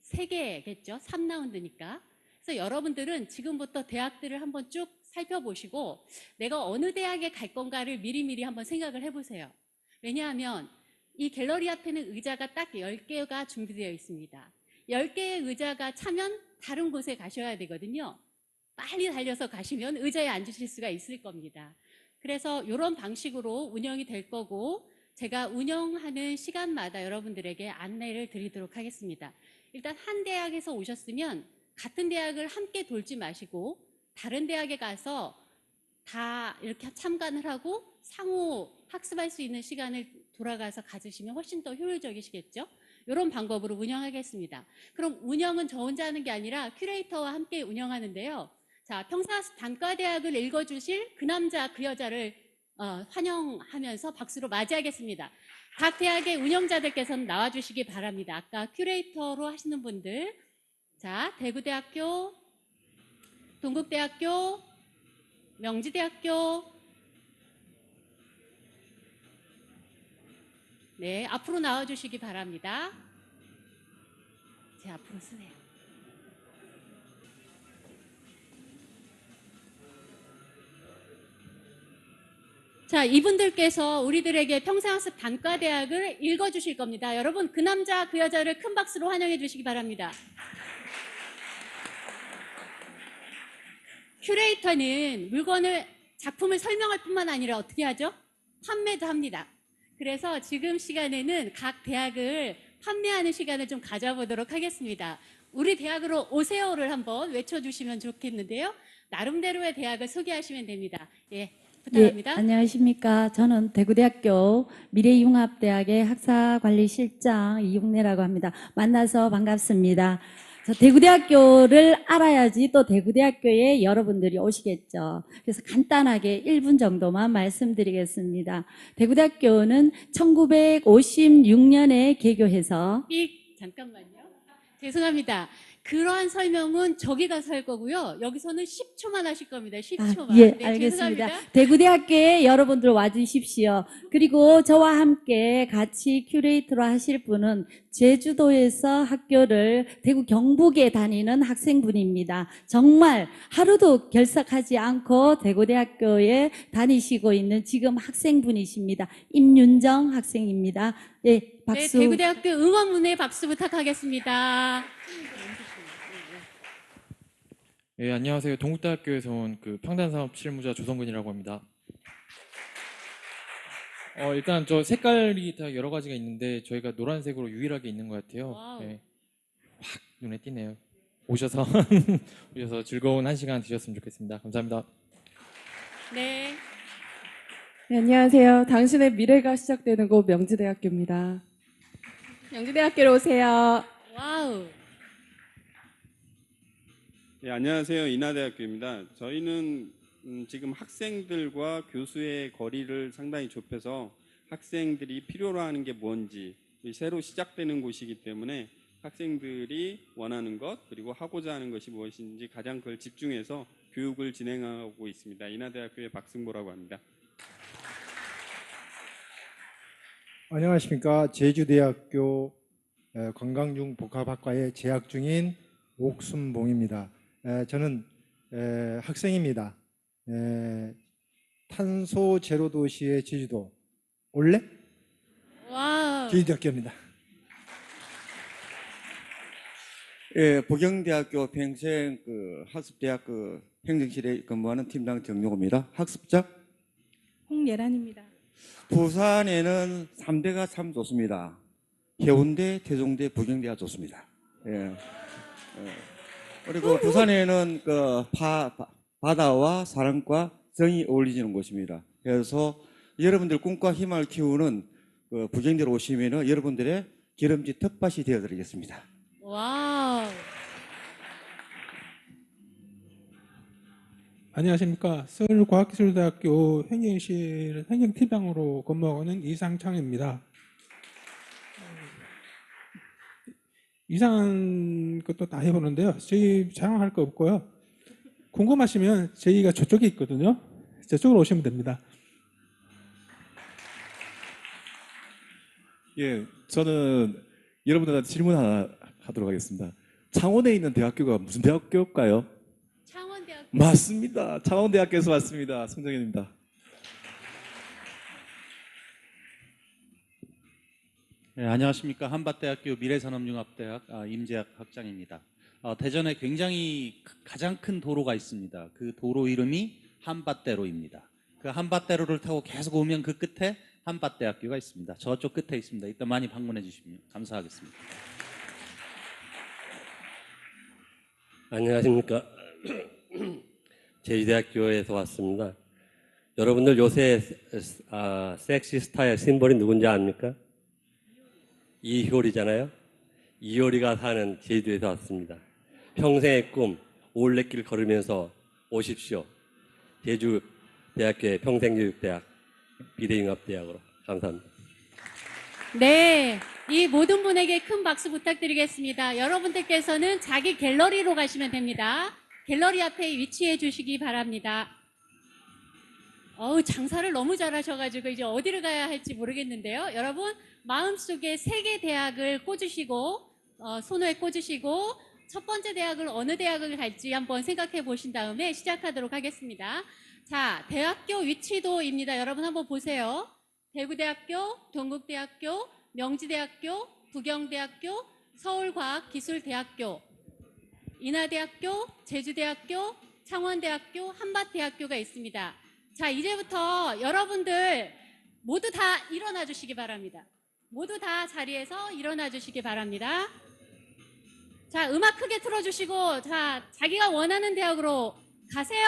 3개겠죠. 3라운드니까. 그래서 여러분들은 지금부터 대학들을 한번 쭉 살펴보시고 내가 어느 대학에 갈 건가를 미리미리 한번 생각을 해보세요. 왜냐하면 이 갤러리 앞에는 의자가 딱 10개가 준비되어 있습니다. 10개의 의자가 차면 다른 곳에 가셔야 되거든요. 빨리 달려서 가시면 의자에 앉으실 수가 있을 겁니다. 그래서 이런 방식으로 운영이 될 거고 제가 운영하는 시간마다 여러분들에게 안내를 드리도록 하겠습니다. 일단 한 대학에서 오셨으면 같은 대학을 함께 돌지 마시고 다른 대학에 가서 다 이렇게 참관을 하고 상호 학습할 수 있는 시간을 돌아가서 가지시면 훨씬 더 효율적이시겠죠? 이런 방법으로 운영하겠습니다. 그럼 운영은 저 혼자 하는 게 아니라 큐레이터와 함께 운영하는데요. 자, 평사학습 단과대학을 읽어주실 그 남자 그 여자를 환영하면서 박수로 맞이하겠습니다. 각 대학의 운영자들께서는 나와주시기 바랍니다. 아까 큐레이터로 하시는 분들, 자, 대구대학교, 동국대학교, 명지대학교, 네, 앞으로 나와주시기 바랍니다. 제 앞으로 쓰세요. 자, 이분들께서 우리들에게 평생학습 단과대학을 읽어주실 겁니다. 여러분, 그 남자, 그 여자를 큰 박수로 환영해 주시기 바랍니다. 큐레이터는 작품을 설명할 뿐만 아니라 어떻게 하죠? 판매도 합니다. 그래서 지금 시간에는 각 대학을 판매하는 시간을 좀 가져보도록 하겠습니다. 우리 대학으로 오세요를 한번 외쳐주시면 좋겠는데요. 나름대로의 대학을 소개하시면 됩니다. 예, 부탁합니다. 예, 안녕하십니까. 저는 대구대학교 미래융합대학의 학사관리실장 이용래라고 합니다. 만나서 반갑습니다. 대구대학교를 알아야지 또 대구대학교에 여러분들이 오시겠죠. 그래서 간단하게 1분 정도만 말씀드리겠습니다. 대구대학교는 1956년에 개교해서 잠깐만요. 죄송합니다. 그러한 설명은 저기 가서 할 거고요. 여기서는 10초만 하실 겁니다. 10초만. 예, 네, 알겠습니다. 죄송합니다. 대구대학교에 여러분들 와주십시오. 그리고 저와 함께 같이 큐레이터로 하실 분은 제주도에서 학교를 대구 경북에 다니는 학생분입니다. 정말 하루도 결석하지 않고 대구대학교에 다니시고 있는 지금 학생분이십니다. 임윤정 학생입니다. 예, 박수. 네, 대구대학교 응원문에 박수 부탁하겠습니다. 예, 안녕하세요. 동국대학교에서 온 그 평단사업 실무자 조성근이라고 합니다. 일단 저 색깔이 다 여러 가지가 있는데 저희가 노란색으로 유일하게 있는 것 같아요. 예, 확 눈에 띄네요. 오셔서 오셔서 즐거운 한 시간 되셨으면 좋겠습니다. 감사합니다. 네. 네, 안녕하세요. 당신의 미래가 시작되는 곳 명지대학교입니다. 명지대학교로 오세요. 와우. 네, 안녕하세요. 인하대학교입니다. 저희는 지금 학생들과 교수의 거리를 상당히 좁혀서 학생들이 필요로 하는 게 뭔지 새로 시작되는 곳이기 때문에 학생들이 원하는 것 그리고 하고자 하는 것이 무엇인지 가장 그걸 집중해서 교육을 진행하고 있습니다. 인하대학교의 박승보라고 합니다. 안녕하십니까. 제주대학교 관광중 복합학과에 재학 중인 옥순봉입니다. 저는 학생입니다. 탄소 제로 도시의 제주도 올레 와우. 제주대학교입니다. 예, 보경대학교 평생 학습대학 행정실에 근무하는 팀장 정용호입니다. 학습자 홍예란입니다. 부산에는 3대가 참 좋습니다. 해운대, 태종대, 부경대가 좋습니다. 예. 그리고 부산에는 바다와 사랑과 정이 어울리는 곳입니다. 그래서 여러분들 꿈과 희망을 키우는 부경대로 오시면은 여러분들의 기름진 텃밭이 되어드리겠습니다. 와우. 안녕하십니까. 서울과학기술대학교 행정실 행정팀장으로 근무하고 있는 이상창입니다. 이상한 것도 다 해보는데요. 저희 자랑할 거 없고요. 궁금하시면 저희가 저쪽에 있거든요. 저쪽으로 오시면 됩니다. 예, 저는 여러분들한테 질문 하나 하도록 하겠습니다. 창원에 있는 대학교가 무슨 대학교일까요? 창원대학교. 맞습니다. 창원대학교에서 왔습니다. 송정현입니다. 네, 안녕하십니까. 한밭대학교 미래산업융합대학 임재학 학장입니다. 대전에 굉장히 가장 큰 도로가 있습니다. 그 도로 이름이 한밭대로입니다. 그 한밭대로를 타고 계속 오면 그 끝에 한밭대학교가 있습니다. 저쪽 끝에 있습니다. 이따 많이 방문해 주시면 감사하겠습니다. 안녕하십니까. 제주대학교에서 왔습니다. 여러분들 요새 섹시 스타의 심볼이 누군지 압니까? 이효리잖아요. 이효리가 사는 제주도에서 왔습니다. 평생의 꿈 올레길 걸으면서 오십시오. 제주대학교의 평생교육대학 비대융합대학으로. 감사합니다. 네, 이 모든 분에게 큰 박수 부탁드리겠습니다. 여러분들께서는 자기 갤러리로 가시면 됩니다. 갤러리 앞에 위치해 주시기 바랍니다. 장사를 너무 잘하셔가지고 이제 어디를 가야 할지 모르겠는데요. 여러분 마음속에 3개 대학을 꽂으시고 손에 꽂으시고 첫 번째 대학을 어느 대학을 갈지 한번 생각해 보신 다음에 시작하도록 하겠습니다. 자, 대학교 위치도입니다. 여러분 한번 보세요. 대구대학교, 동국대학교, 명지대학교, 부경대학교, 서울과학기술대학교, 인하대학교, 제주대학교, 창원대학교, 한밭대학교가 있습니다. 자, 이제부터 여러분들 모두 다 일어나 주시기 바랍니다. 모두 다 자리에서 일어나 주시기 바랍니다. 자, 음악 크게 틀어주시고, 자, 자기가 원하는 대학으로 가세요.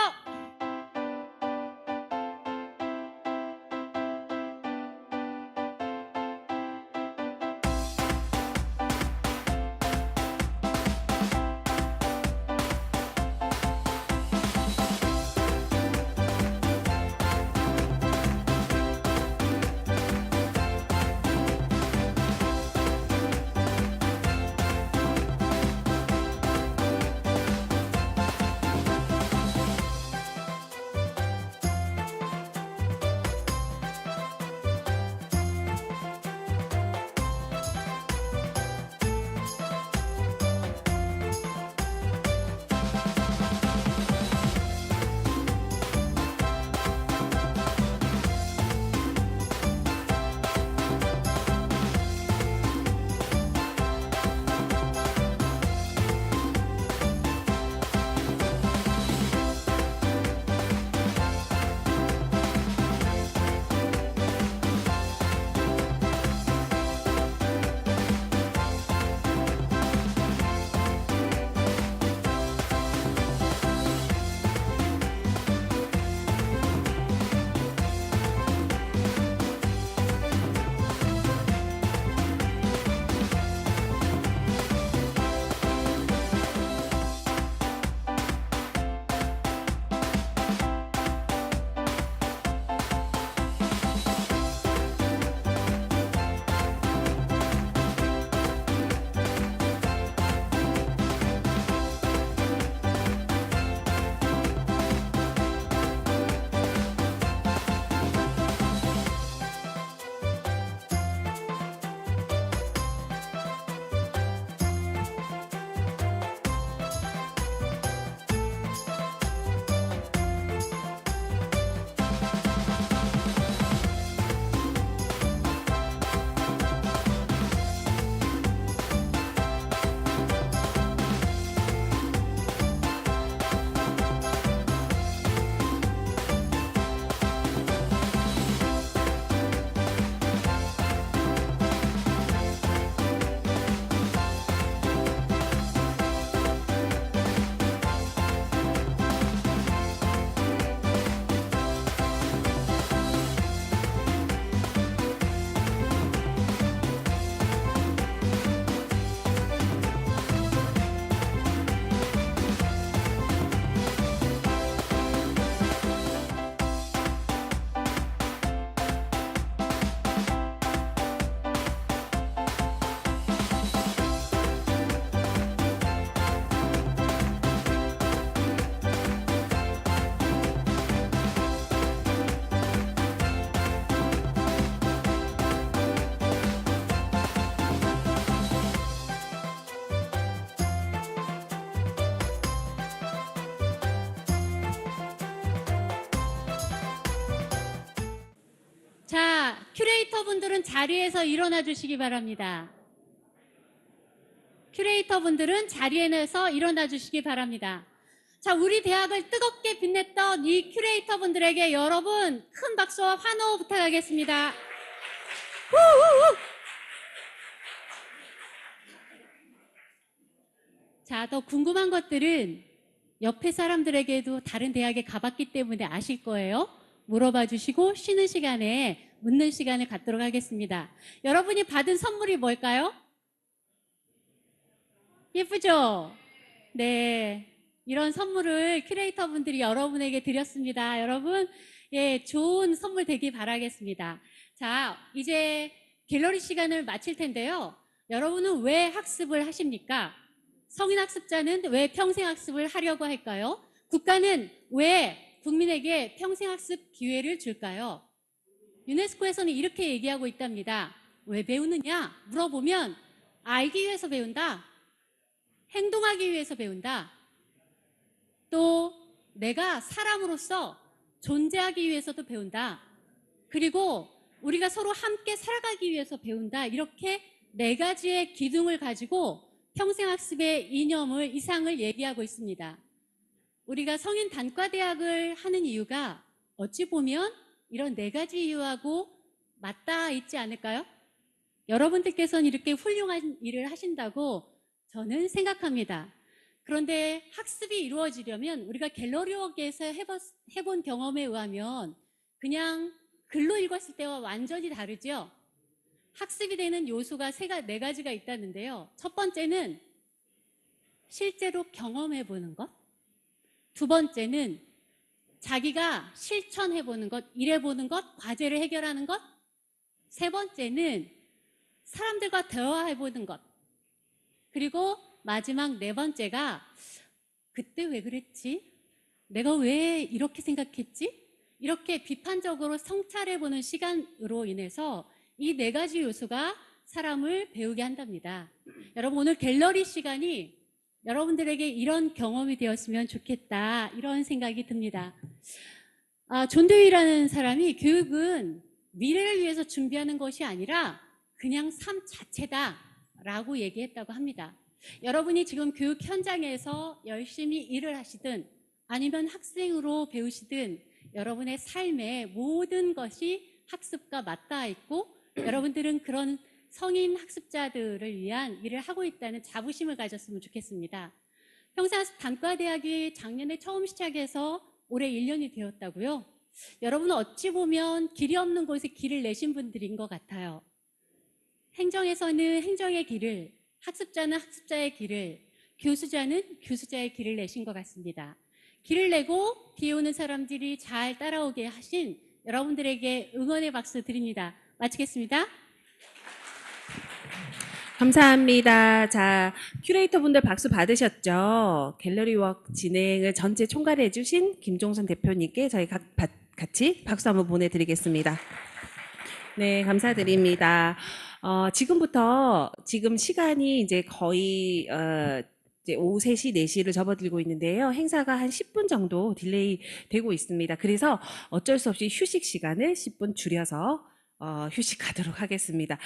큐레이터분들은 자리에서 일어나 주시기 바랍니다. 큐레이터분들은 자리에서 일어나 주시기 바랍니다. 자, 우리 대학을 뜨겁게 빛냈던 이 큐레이터분들에게 여러분 큰 박수와 환호 부탁하겠습니다. 후후후. 자, 더 궁금한 것들은 옆에 사람들에게도 다른 대학에 가봤기 때문에 아실 거예요. 물어봐 주시고 쉬는 시간에 묻는 시간을 갖도록 하겠습니다. 여러분이 받은 선물이 뭘까요? 예쁘죠? 네. 이런 선물을 큐레이터 분들이 여러분에게 드렸습니다. 여러분, 예, 좋은 선물 되길 바라겠습니다. 자, 이제 갤러리 시간을 마칠 텐데요. 여러분은 왜 학습을 하십니까? 성인학습자는 왜 평생학습을 하려고 할까요? 국가는 왜 국민에게 평생학습 기회를 줄까요? 유네스코에서는 이렇게 얘기하고 있답니다. 왜 배우느냐? 물어보면 알기 위해서 배운다. 행동하기 위해서 배운다. 또 내가 사람으로서 존재하기 위해서도 배운다. 그리고 우리가 서로 함께 살아가기 위해서 배운다. 이렇게 4가지의 기둥을 가지고 평생학습의 이념을, 이상을 얘기하고 있습니다. 우리가 성인 단과대학을 하는 이유가 어찌 보면 이런 4가지 이유하고 맞닿아 있지 않을까요? 여러분들께서는 이렇게 훌륭한 일을 하신다고 저는 생각합니다. 그런데 학습이 이루어지려면 우리가 갤러리워크에서 해본 경험에 의하면 그냥 글로 읽었을 때와 완전히 다르죠? 학습이 되는 요소가 4가지가 있다는데요. 첫 번째는 실제로 경험해보는 것. 두 번째는 자기가 실천해보는 것, 일해보는 것, 과제를 해결하는 것. 세 번째는 사람들과 대화해보는 것. 그리고 마지막 4번째가 그때 왜 그랬지? 내가 왜 이렇게 생각했지? 이렇게 비판적으로 성찰해보는 시간으로 인해서 이 4가지 요소가 사람을 배우게 한답니다. 여러분, 오늘 갤러리 시간이 여러분들에게 이런 경험이 되었으면 좋겠다, 이런 생각이 듭니다. 존 데이라는 사람이 교육은 미래를 위해서 준비하는 것이 아니라 그냥 삶 자체다라고 얘기했다고 합니다. 여러분이 지금 교육 현장에서 열심히 일을 하시든 아니면 학생으로 배우시든 여러분의 삶의 모든 것이 학습과 맞닿아 있고 여러분들은 그런 성인 학습자들을 위한 일을 하고 있다는 자부심을 가졌으면 좋겠습니다. 평생학습 단과대학이 작년에 처음 시작해서 올해 1년이 되었다고요? 여러분은 어찌 보면 길이 없는 곳에 길을 내신 분들인 것 같아요. 행정에서는 행정의 길을, 학습자는 학습자의 길을, 교수자는 교수자의 길을 내신 것 같습니다. 길을 내고 뒤에 오는 사람들이 잘 따라오게 하신 여러분들에게 응원의 박수 드립니다. 마치겠습니다. 감사합니다. 자, 큐레이터 분들 박수 받으셨죠? 갤러리워크 진행을 전체 총괄해 주신 김종선 대표님께 저희 같이 박수 한번 보내드리겠습니다. 네, 감사드립니다. 지금부터 지금 시간이 이제 거의 이제 오후 3시, 4시를 접어들고 있는데요. 행사가 한 10분 정도 딜레이 되고 있습니다. 그래서 어쩔 수 없이 휴식 시간을 10분 줄여서 휴식하도록 하겠습니다.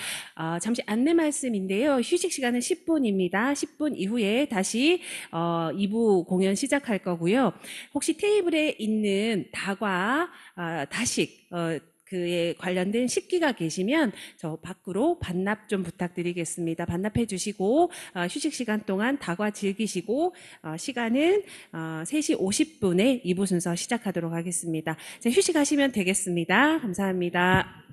잠시 안내 말씀인데요. 휴식 시간은 10분입니다. 10분 이후에 다시 2부 공연 시작할 거고요. 혹시 테이블에 있는 다과, 다식, 그에 관련된 식기가 계시면 저 밖으로 반납 좀 부탁드리겠습니다. 반납해 주시고 휴식 시간 동안 다과 즐기시고 시간은 3시 50분에 2부 순서 시작하도록 하겠습니다. 자, 휴식하시면 되겠습니다. 감사합니다.